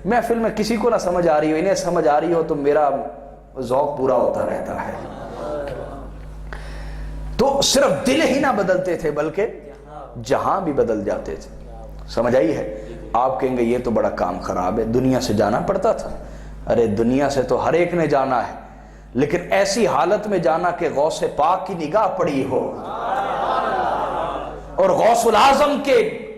محفل میں کسی کو نہ سمجھ آ رہی ہو، انہیں سمجھ آ رہی ہو تو میرا ذوق پورا ہوتا رہتا ہے۔ تو صرف دل ہی نہ بدلتے تھے بلکہ جہاں بھی بدل جاتے تھے۔ سمجھ آئی ہے؟ آپ کہیں گے یہ تو بڑا کام خراب ہے، دنیا سے جانا پڑتا تھا۔ ارے دنیا سے تو ہر ایک نے جانا ہے، لیکن ایسی حالت میں جانا کہ غوث پاک کی نگاہ پڑی ہو اور غوث العظم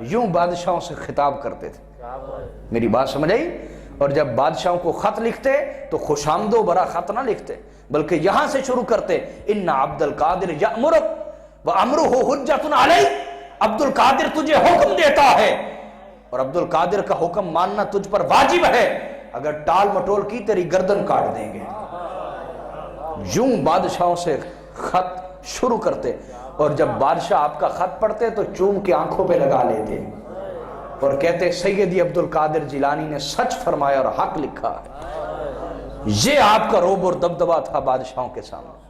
یوں بادشاہوں سے خطاب کرتے تھے. میری بات سمجھ آئی؟ اور جب بادشاہوں کو خط لکھتے تو خوش آمد و برا خط نہ لکھتے بلکہ یہاں سے شروع کرتے ان عبد القادر یأمرک وامرہ حجۃ علیک. عبد القادر تجھے حکم دیتا ہے اور عبد القادر کا حکم ماننا تجھ پر واجب ہے. اگر ٹال مٹول کی تیری گردن کاٹ دیں گے. یوں بادشاہوں سے خط شروع کرتے اور جب بادشاہ آپ کا خط پڑھتے تو چوم کے آنکھوں پہ لگا لیتے اور کہتے سیدی عبد القادر جیلانی نے سچ فرمایا اور حق لکھا. یہ آپ کا روب اور دبدبا تھا بادشاہوں کے سامنے.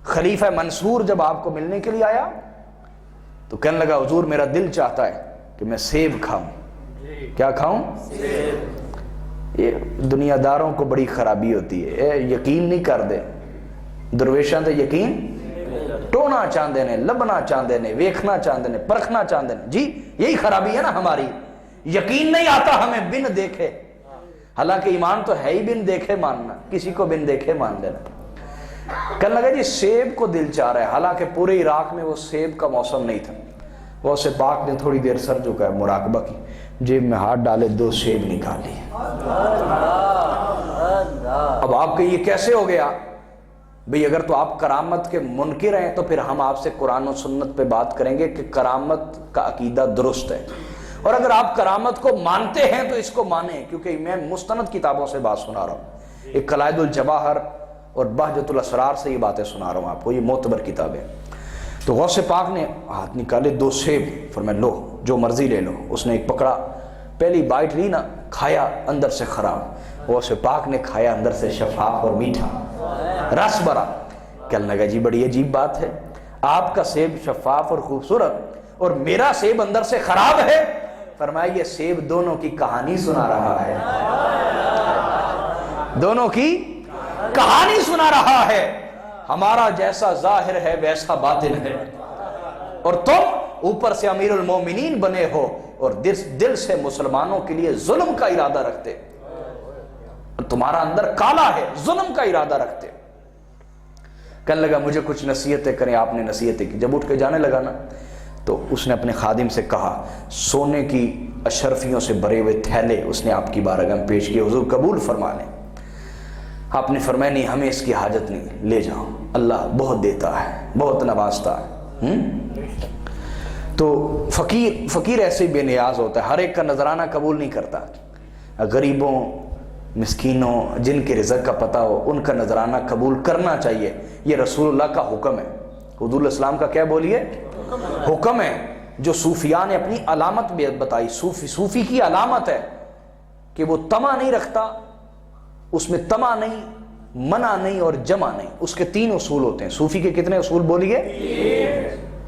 خلیفہ منصور جب آپ کو ملنے کے لیے آیا تو کہنے لگا حضور میرا دل چاہتا ہے کہ میں سیب کھاؤں. کیا کھاؤں؟ یہ دنیا داروں کو بڑی خرابی ہوتی ہے. یقین نہیں کر دے درویشاں تے یقین ٹونا چاہتے نے, لبنا چاہتے نے, ویکھنا چاہتے نے, پرکھنا چاہتے نے. جی یہی خرابی ہے نا ہماری. یقین نہیں آتا ہمیں بن دیکھے, حالانکہ ایمان تو ہے ہی بن دیکھے ماننا, کسی کو بن دیکھے مان لینا. کہنے لگا جی سیب کو دل چاہ رہا ہے, حالانکہ پورے عراق میں وہ سیب کا موسم نہیں تھا. غوث پاک نے تھوڑی دیر سر جھکایا, مراقبہ کی, جیب میں ہاتھ ڈالے 2 سیب نکالی. اب آپ کہ یہ کیسے ہو گیا بھئی؟ اگر تو آپ کرامت کے منکر ہیں تو پھر ہم آپ سے قرآن و سنت پہ بات کریں گے کہ کرامت کا عقیدہ درست ہے, اور اگر آپ کرامت کو مانتے ہیں تو اس کو مانیں, کیونکہ میں مستند کتابوں سے بات سنا رہا ہوں. ایک قلائد الجواہر اور بہجت الاسرار سے یہ باتیں سنا رہا ہوں آپ کو, یہ معتبر کتابیں. تو غوث پاک نے ہاتھ نکالے 2 سیب, فرمایا لو جو مرضی لے لو. اس نے ایک پکڑا, پہلی بائٹ لی نا, کھایا اندر سے خراب. غوث پاک نے کھایا اندر سے شفاف اور میٹھا, رس بھرا. کہنے لگا جی بڑی عجیب بات ہے, آپ کا سیب شفاف اور خوبصورت اور میرا سیب اندر سے خراب ہے. فرمایا یہ سیب دونوں کی کہانی سنا رہا ہے, دونوں کی کہانی سنا رہا ہے. ہمارا جیسا ظاہر ہے ویسا باطن ہے, اور تم اوپر سے امیر المومنین بنے ہو اور دل سے مسلمانوں کے لیے ظلم کا ارادہ رکھتے. تمہارا اندر کالا ہے, ظلم کا ارادہ رکھتے. کہنے لگا مجھے کچھ نصیحتیں کریں. آپ نے نصیحتیں کی. جب اٹھ کے جانے لگا نا تو اس نے اپنے خادم سے کہا سونے کی اشرفیوں سے بھرے ہوئے تھیلے اس نے آپ کی بارگاہ میں پیش کیے, حضور قبول فرما لیں. آپ نے فرمایا نہیں ہمیں اس کی حاجت نہیں, لے جاؤ, اللہ بہت دیتا ہے, بہت نوازتا ہے. تو فقیر ایسے ہی بے نیاز ہوتا ہے, ہر ایک کا نذرانہ قبول نہیں کرتا. غریبوں مسکینوں جن کے رزق کا پتہ ہو ان کا نذرانہ قبول کرنا چاہیے. یہ رسول اللہ کا حکم ہے. حضور الاسلام کا کیا بولیے؟ حکم ہے. جو صوفیاء نے اپنی علامت بتائی, صوفی کی علامت ہے کہ وہ طمع نہیں رکھتا, اس میں طمع نہیں, منع نہیں اور جمع نہیں. اس کے 3 اصول ہوتے ہیں. صوفی کے کتنے اصول بولیے؟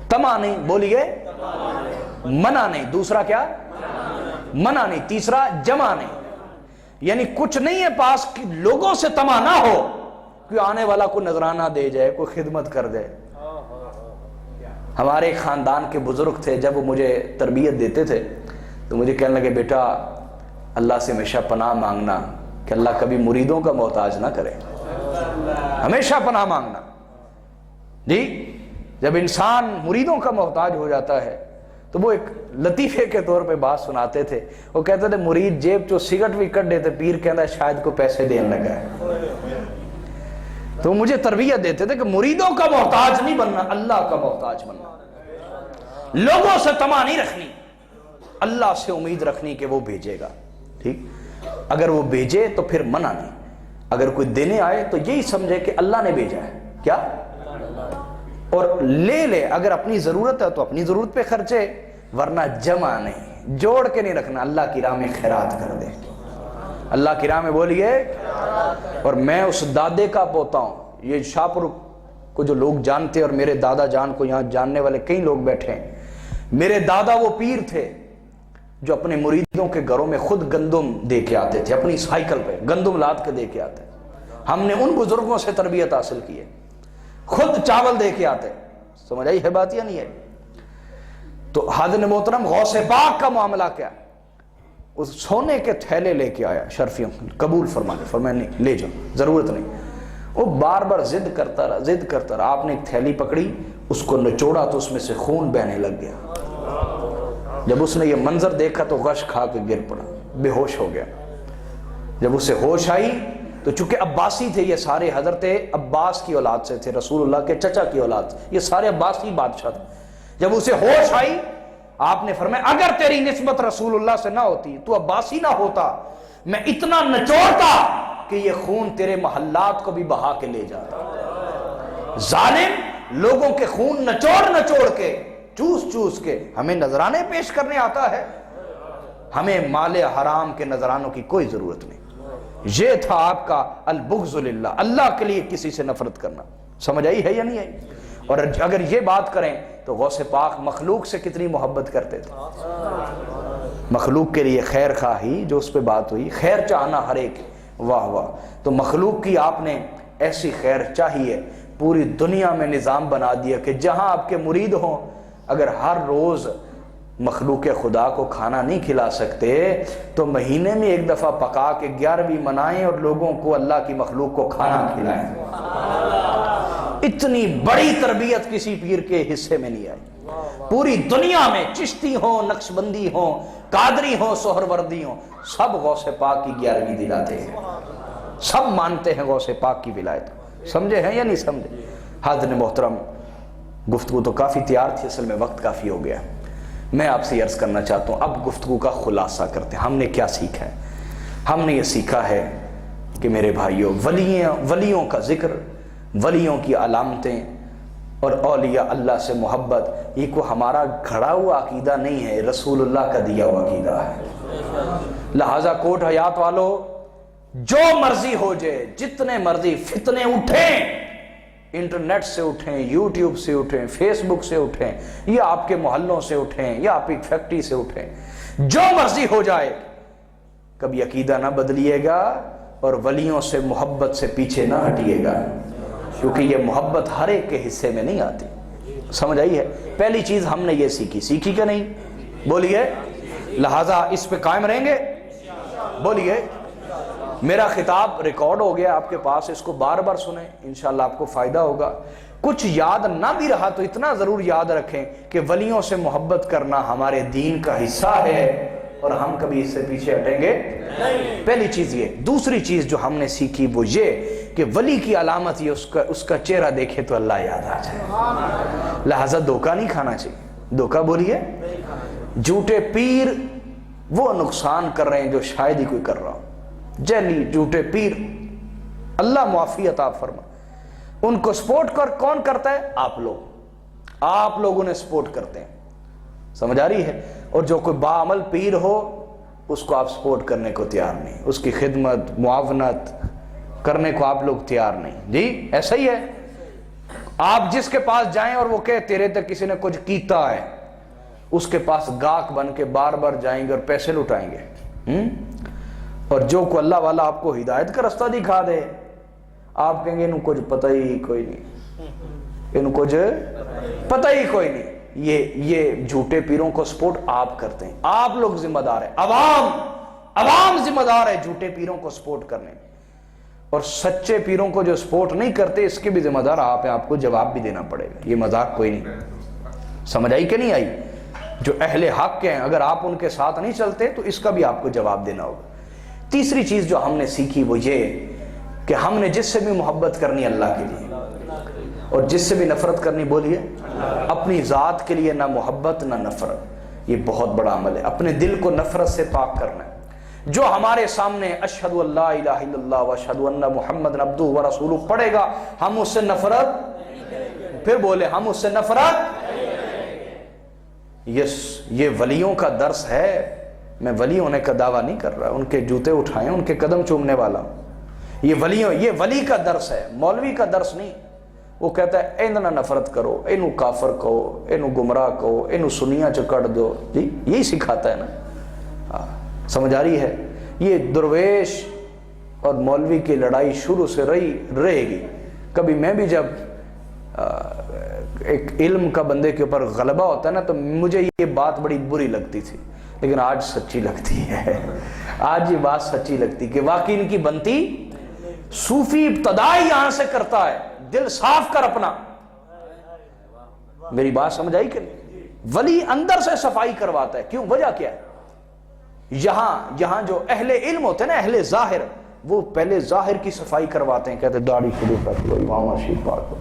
طمع نہیں, بولیے منع نہیں, دوسرا کیا؟ منع نہیں, تیسرا جمع نہیں. یعنی کچھ نہیں ہے پاس کہ لوگوں سے طمع نہ ہو, کوئی آنے والا کو نذرانہ دے جائے, کوئی خدمت کر دے. ہمارے خاندان کے بزرگ تھے, جب وہ مجھے تربیت دیتے تھے تو مجھے کہنے لگے بیٹا اللہ سے ہمیشہ پناہ مانگنا کہ اللہ کبھی مریدوں کا محتاج نہ کرے, ہمیشہ پناہ مانگنا. جی جب انسان مریدوں کا محتاج ہو جاتا ہے تو وہ ایک لطیفے کے طور پہ بات سناتے تھے. وہ کہتے تھے مرید جیب چو سگٹ بھی کٹ دیتے, پیر کہتا ہے شاید کو پیسے دینے لگا ہے. تو مجھے تربیت دیتے تھے کہ مریدوں کا محتاج نہیں بننا, اللہ کا محتاج بننا. لوگوں سے طمع نہیں رکھنی, اللہ سے امید رکھنی کہ وہ بھیجے گا. ٹھیک, اگر وہ بھیجے تو پھر منع نہیں. اگر کوئی دینے آئے تو یہی سمجھے کہ اللہ نے بھیجا ہے, کیا, اور لے لے. اگر اپنی ضرورت ہے تو اپنی ضرورت پہ خرچے, ورنہ جمع نہیں, جوڑ کے نہیں رکھنا. اللہ کی راہ میں خیرات کر دے, اللہ کی راہ میں بولیے. اور میں اس دادے کا پوتا ہوں, یہ شاہپور کو جو لوگ جانتے اور میرے دادا جان کو یہاں جاننے والے کئی لوگ بیٹھے ہیں. میرے دادا وہ پیر تھے جو اپنے مریدوں کے گھروں میں خود گندم دے کے آتے تھے, اپنی سائیکل پہ گندم لاد کے دے کے آتے. ہم نے ان بزرگوں سے تربیت حاصل کی ہے, خود چاول دے کے آتے. سمجھ آئی ہے بات یا نہیں ہے؟ تو حاضر محترم غوث پاک کا معاملہ کیا؟ اس سونے کے تھیلے لے کے آیا شرفیوں, قبول فرما لے. فرمایا نہیں لے جاؤ, ضرورت نہیں. وہ بار بار ضد کرتا رہا. آپ نے ایک تھیلی پکڑی, اس کو نچوڑا تو اس میں سے خون بہنے لگ گیا. جب اس نے یہ منظر دیکھا تو غش کھا کے گر پڑا، بے ہوش ہو گیا۔ جب اسے ہوش آئی تو چونکہ عباسی تھے یہ سارے، حضرت عباس کی اولاد سے تھے، رسول اللہ کے چچا کی اولاد سے، یہ سارے عباسی بادشاہ تھے۔ جب اسے ہوش آئی آپ نے فرمایا اگر تیری نسبت رسول اللہ سے نہ ہوتی، تو عباسی نہ ہوتا، میں اتنا نچوڑتا کہ یہ خون تیرے محلات کو بھی بہا کے لے جاتا۔ ظالم لوگوں کے خون نچوڑ نچوڑ کے، چوس چوس کے ہمیں نذرانے پیش کرنے آتا ہے۔ ہمیں مال حرام کے نذرانوں کی کوئی ضرورت نہیں۔ یہ تھا آپ کا البغض للہ، اللہ کے لیے کسی سے نفرت کرنا۔ سمجھ آئی ہے یا نہیں آئی؟ اور اگر یہ بات کریں تو غوث پاک مخلوق سے کتنی محبت کرتے تھے، مخلوق کے لیے خیر خواہی، جو اس پہ بات ہوئی، خیر چاہنا ہر ایک، واہ واہ۔ تو مخلوق کی آپ نے ایسی خیر چاہیے، پوری دنیا میں نظام بنا دیا کہ جہاں آپ کے مرید ہوں، اگر ہر روز مخلوق خدا کو کھانا نہیں کھلا سکتے تو مہینے میں ایک دفعہ پکا کے 11ویں منائیں اور لوگوں کو، اللہ کی مخلوق کو کھانا کھلائیں۔ اتنی بڑی تربیت کسی پیر کے حصے میں نہیں آئی۔ پوری دنیا میں چشتی ہوں، نقشبندی ہوں، قادری ہوں، سہروردی ہوں، سب غوث پاک کی 11ویں دلاتے ہیں، سب مانتے ہیں غوث پاک کی ولایت۔ سمجھے ہیں یا نہیں سمجھے؟ حاضرین محترم، گفتگو تو کافی تیار تھی، اصل میں وقت کافی ہو گیا۔ میں آپ سے عرض کرنا چاہتا ہوں، اب گفتگو کا خلاصہ کرتے ہیں۔ ہم نے کیا سیکھا ہے؟ ہم نے یہ سیکھا ہے کہ میرے بھائیوں، ولیوں کا ذکر، ولیوں کی علامتیں اور اولیاء اللہ سے محبت، یہ کوئی ہمارا گھڑا ہوا عقیدہ نہیں ہے، رسول اللہ کا دیا ہوا عقیدہ ہے۔ لہٰذا کوٹ حیات والو، جو مرضی ہو جائے، جتنے مرضی فتنے اٹھیں، انٹرنیٹ سے اٹھیں، یوٹیوب سے اٹھیں، فیس بک سے اٹھیں، یا آپ کے محلوں سے اٹھیں، یا آپ ایک فیکٹری سے اٹھیں، جو مرضی ہو جائے، کبھی عقیدہ نہ بدلیے گا اور ولیوں سے محبت سے پیچھے نہ ہٹیے گا، کیونکہ یہ محبت ہر ایک کے حصے میں نہیں آتی۔ سمجھ آئی ہے؟ پہلی چیز ہم نے یہ سیکھی کہ نہیں؟ بولیے۔ لہٰذا اس پہ قائم رہیں گے؟ بولیے۔ میرا خطاب ریکارڈ ہو گیا آپ کے پاس، اس کو بار بار سنیں، انشاءاللہ آپ کو فائدہ ہوگا۔ کچھ یاد نہ بھی رہا تو اتنا ضرور یاد رکھیں کہ ولیوں سے محبت کرنا ہمارے دین کا حصہ ہے اور ہم کبھی اس سے پیچھے ہٹیں گے نہیں۔ پہلی چیز یہ۔ دوسری چیز جو ہم نے سیکھی وہ یہ کہ ولی کی علامت یہ اس کا چہرہ دیکھے تو اللہ یاد آ جائے۔ لہٰذا دھوکہ نہیں کھانا چاہیے۔ دھوکہ بولیے۔ جھوٹے پیر وہ نقصان کر رہے ہیں جو شاید ہی کوئی کر رہا ہو۔ جعلی جھوٹے پیر، اللہ معافی عطا فرما، ان کو سپورٹ کون کرتا ہے؟ آپ لوگ انہیں سپورٹ کرتے ہیں۔ سمجھ آ رہی ہے؟ اور جو کوئی باعمل پیر ہو اس کو آپ سپورٹ کرنے کو تیار نہیں، اس کی خدمت معاونت کرنے کو آپ لوگ تیار نہیں۔ جی ایسا ہی ہے۔ آپ جس کے پاس جائیں اور وہ کہے تیرے تک کسی نے کچھ کیتا ہے، اس کے پاس گاہک بن کے بار بار جائیں گے اور پیسے لٹائیں گے۔ اور جو کو اللہ والا آپ کو ہدایت کا رستہ دکھا دے، آپ کہیں گے انہوں کچھ پتہ ہی کوئی نہیں، انہوں کچھ پتہ ہی کوئی نہیں۔ یہ جھوٹے پیروں کو سپورٹ آپ کرتے ہیں، آپ لوگ ذمہ دار ہیں، عوام ذمہ دار ہے جھوٹے پیروں کو سپورٹ کرنے، اور سچے پیروں کو جو سپورٹ نہیں کرتے اس کے بھی ذمہ دار آپ ہیں، آپ کو جواب بھی دینا پڑے گا۔ یہ مذاق کوئی نہیں۔ سمجھ آئی کہ نہیں آئی؟ جو اہل حق ہیں اگر آپ ان کے ساتھ نہیں چلتے تو اس کا بھی آپ کو جواب دینا ہوگا۔ تیسری چیز جو ہم نے سیکھی وہ یہ کہ ہم نے جس سے بھی محبت کرنی اللہ کے لیے اور جس سے بھی نفرت کرنی، بولیے، اپنی ذات کے لیے نہ محبت نہ نفرت۔ یہ بہت بڑا عمل ہے، اپنے دل کو نفرت سے پاک کرنا ہے۔ جو ہمارے سامنے اشہد ان لا الہ الا اللہ واشہد ان محمد عبدہ ورسولہ پڑھے گا، ہم اس سے نفرت، پھر بولے ہم اس سے نفرت۔ یہ ولیوں کا درس ہے، میں ولی ہونے کا دعویٰ نہیں کر رہا، ان کے جوتے اٹھائیں، ان کے قدم چومنے والا ہوں۔ یہ ولی کا درس ہے، مولوی کا درس نہیں۔ وہ کہتا ہے اینو نفرت کرو، اینو کافر کہو، اینو گمراہ کہو، اینو سنیاں چکڑ دو، جی یہی سکھاتا ہے نا۔ سمجھ آ رہی ہے؟ یہ درویش اور مولوی کی لڑائی شروع سے رہے گی۔ کبھی میں بھی جب ایک علم کا بندے کے اوپر غلبہ ہوتا ہے نا تو مجھے یہ بات بڑی بری لگتی تھی، لیکن آج سچی لگتی ہے۔ آج یہ بات سچی لگتی کہ واقعی ان کی بنتی صوفی ابتدائی یہاں سے کرتا ہے، دل صاف کر اپنا۔ میری بات سمجھ آئی کہ نہیں؟ ولی اندر سے صفائی کرواتا ہے. کیوں؟ وجہ کیا ہے؟ یہاں جو اہل علم ہوتے ہیں نا، اہل ظاہر، وہ پہلے ظاہر کی صفائی کرواتے ہیں. کہتے ہیں داڑھی شروع کر لو، امام شریف پاک کو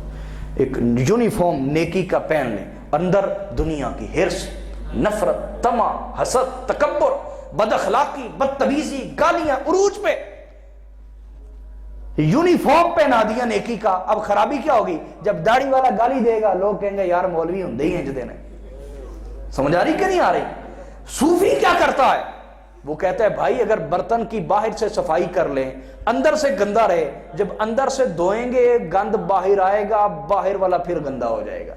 ایک یونیفارم نیکی کا پہن لیں، اندر دنیا کی ہرس، نفرت، طمع، حسد، تکبر، بد اخلاقی، بدتمیزی، گالیاں عروج پہ. یونیفارم پہنا دیا نیکی کا. اب خرابی کیا ہوگی؟ جب داڑھی والا گالی دے گا لوگ کہیں گے یار مولوی ہوندے ہی ہیں جدے نے. سمجھ آ رہی کہ نہیں آ رہی؟ صوفی کیا کرتا ہے؟ وہ کہتا ہے بھائی اگر برتن کی باہر سے صفائی کر لیں، اندر سے گندا رہے، جب اندر سے دھوئیں گے گند باہر آئے گا، باہر والا پھر گندا ہو جائے گا.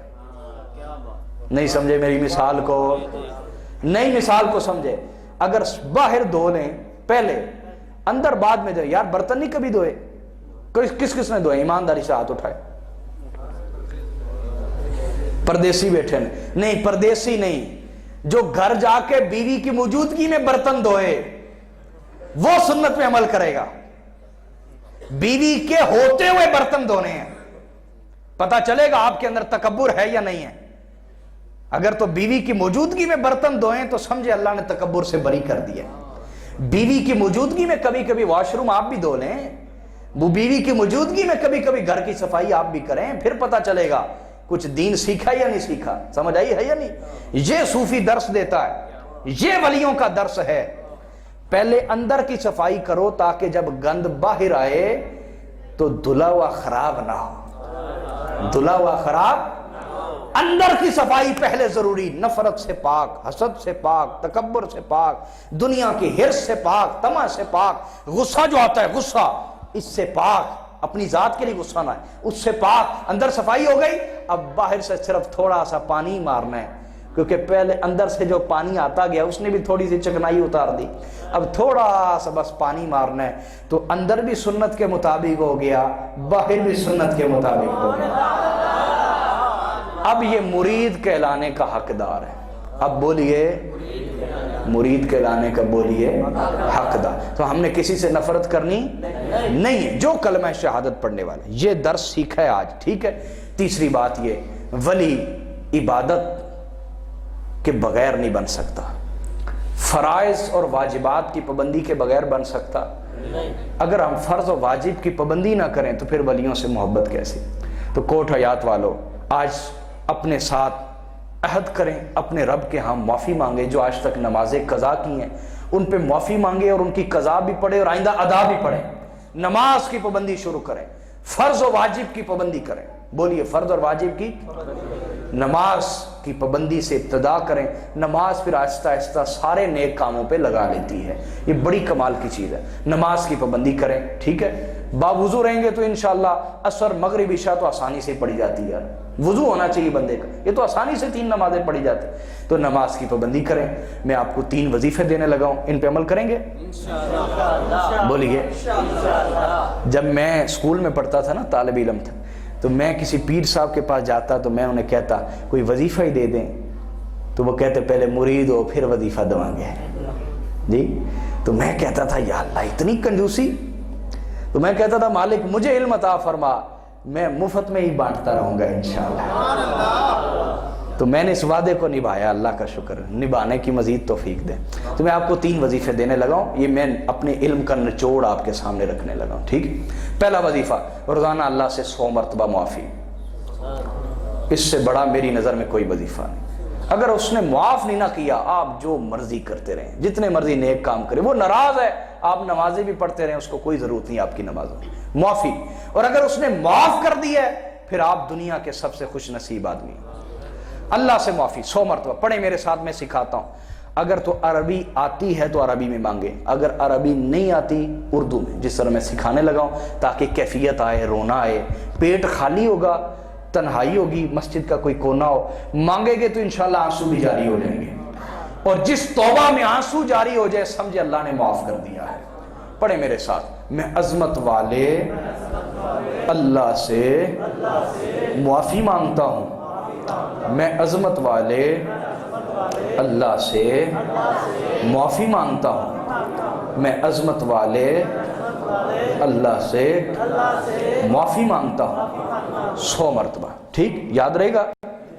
نہیں سمجھے میری مثال کو؟ نہیں مثال کو سمجھے. اگر باہر دھو لیں پہلے، اندر بعد میں جائے. یار برتن نہیں کبھی دھوئے؟ کس نے دھوئے؟ ایمانداری سے ہاتھ اٹھائے. پردیسی بیٹھے نہیں، پردیسی نہیں، جو گھر جا کے بیوی کی موجودگی میں برتن دھوئے وہ سنت پہ عمل کرے گا. بیوی کے ہوتے ہوئے برتن دھونے ہیں. پتا چلے گا آپ کے اندر تکبر ہے یا نہیں ہے. اگر تو بیوی کی موجودگی میں برتن دھوئیں تو سمجھے اللہ نے تکبر سے بری کر دیا. بیوی کی موجودگی میں کبھی کبھی واش روم آپ بھی دھو لیں، وہ بیوی کی موجودگی میں کبھی کبھی گھر کی صفائی آپ بھی کریں، پھر پتا چلے گا کچھ دین سیکھا یا نہیں سیکھا. سمجھ آئی ہے یا نہیں؟ یہ صوفی درس دیتا ہے، یہ ولیوں کا درس ہے. پہلے اندر کی صفائی کرو تاکہ جب گند باہر آئے تو دھلا ہوا خراب نہ ہو. دھلا ہوا خراب. اندر کی صفائی پہلے ضروری. نفرت سے پاک، حسد سے پاک، تکبر سے پاک، دنیا کی ہرس سے پاک، طمع سے پاک، غصہ جو آتا ہے غصہ اس سے پاک. اپنی ذات کے لیے غصہ نہ ہے، اس سے پاک. اندر صفائی ہو گئی، اب باہر سے صرف تھوڑا سا پانی مارنا ہے، کیونکہ پہلے اندر سے جو پانی آتا گیا اس نے بھی تھوڑی سی چکنائی اتار دی. اب تھوڑا سا بس پانی مارنا ہے تو اندر بھی سنت کے مطابق ہو گیا، باہر بھی سنت کے مطابق ہو گیا. اب یہ مرید کہلانے کا حقدار ہے. اب بولیے مرید کہلانے کا بولیے حقدار. تو ہم نے کسی سے نفرت کرنی نہیں ہے جو کلمہ شہادت پڑھنے والے. یہ درس سیکھا ہے آج، ٹھیک ہے. تیسری بات یہ، ولی عبادت کے بغیر نہیں بن سکتا. فرائض اور واجبات کی پابندی کے بغیر بن سکتا. اگر ہم فرض و واجب کی پابندی نہ کریں تو پھر ولیوں سے محبت کیسے؟ تو کوٹ حیات والو آج اپنے ساتھ عہد کریں، اپنے رب کے ہاں معافی مانگے. جو آج تک نمازیں قضا کی ہیں ان پہ معافی مانگے اور ان کی قضا بھی پڑھے اور آئندہ ادا بھی پڑھے. نماز کی پابندی شروع کریں، فرض و واجب کی پابندی کریں. بولیے فرض اور واجب کی، نماز کی پابندی سے ابتدا کریں. نماز پھر آہستہ آہستہ سارے نیک کاموں پہ لگا لیتی ہے. یہ بڑی کمال کی چیز ہے. نماز کی پابندی کریں، ٹھیک ہے. باوضو رہیں گے تو انشاءاللہ عصر مغرب عشاء تو آسانی سے پڑھی جاتی ہے. وضو ہونا چاہیے بندے کا، یہ تو آسانی سے 3 نمازیں پڑھی جاتی. تو نماز کی پابندی کریں. میں آپ کو 3 وظیفے دینے لگا ہوں، ان پہ عمل کریں گے بولیے. جب میں اسکول میں پڑھتا تھا نا، طالب علم تھا، تو میں کسی پیر صاحب کے پاس جاتا تو میں انہیں کہتا کوئی وظیفہ ہی دے دیں. تو وہ کہتے پہلے مرید ہو پھر وظیفہ دیں گے جی. تو میں کہتا تھا یا اللہ اتنی کنجوسی. تو میں کہتا تھا مالک مجھے علم عطا فرما، میں مفت میں ہی بانٹتا رہوں گا انشاءاللہ. تو میں نے اس وعدے کو نبھایا، اللہ کا شکر، نبھانے کی مزید توفیق دے. تو میں آپ کو 3 وظیفے دینے لگا ہوں. یہ میں اپنے علم کا نچوڑ آپ کے سامنے رکھنے لگا ہوں، ٹھیک. پہلا وظیفہ، روزانہ اللہ سے 100 مرتبہ معافی. اس سے بڑا میری نظر میں کوئی وظیفہ نہیں. اگر اس نے معاف نہیں نہ کیا، آپ جو مرضی کرتے رہیں، جتنے مرضی نیک کام کریں، وہ ناراض ہے، آپ نمازیں بھی پڑھتے رہیں، اس کو کوئی ضرورت نہیں آپ کی نمازوں کی. معافی. اور اگر اس نے معاف کر دی ہے پھر آپ دنیا کے سب سے خوش نصیب آدمی ہیں. اللہ سے معافی 100 مرتبہ پڑھیں میرے ساتھ، میں سکھاتا ہوں. اگر تو عربی آتی ہے تو عربی میں مانگیں، اگر عربی نہیں آتی اردو میں، جس طرح میں سکھانے لگا ہوں، تاکہ کیفیت آئے، رونا آئے. پیٹ خالی ہوگا، تنہائی ہوگی، مسجد کا کوئی کونا ہو، مانگے گے تو انشاءاللہ آنسو بھی جاری ہو جائیں گے. اور جس توبہ میں آنسو جاری ہو جائے سمجھے اللہ نے معاف کر دیا ہے. پڑھیں میرے ساتھ، میں عظمت والے اللہ سے معافی مانگتا ہوں. میں عظمت والے اللہ سے معافی مانگتا ہوں. میں عظمت والے اللہ سے معافی مانگتا ہوں. 100 مرتبہ، ٹھیک، یاد رہے گا.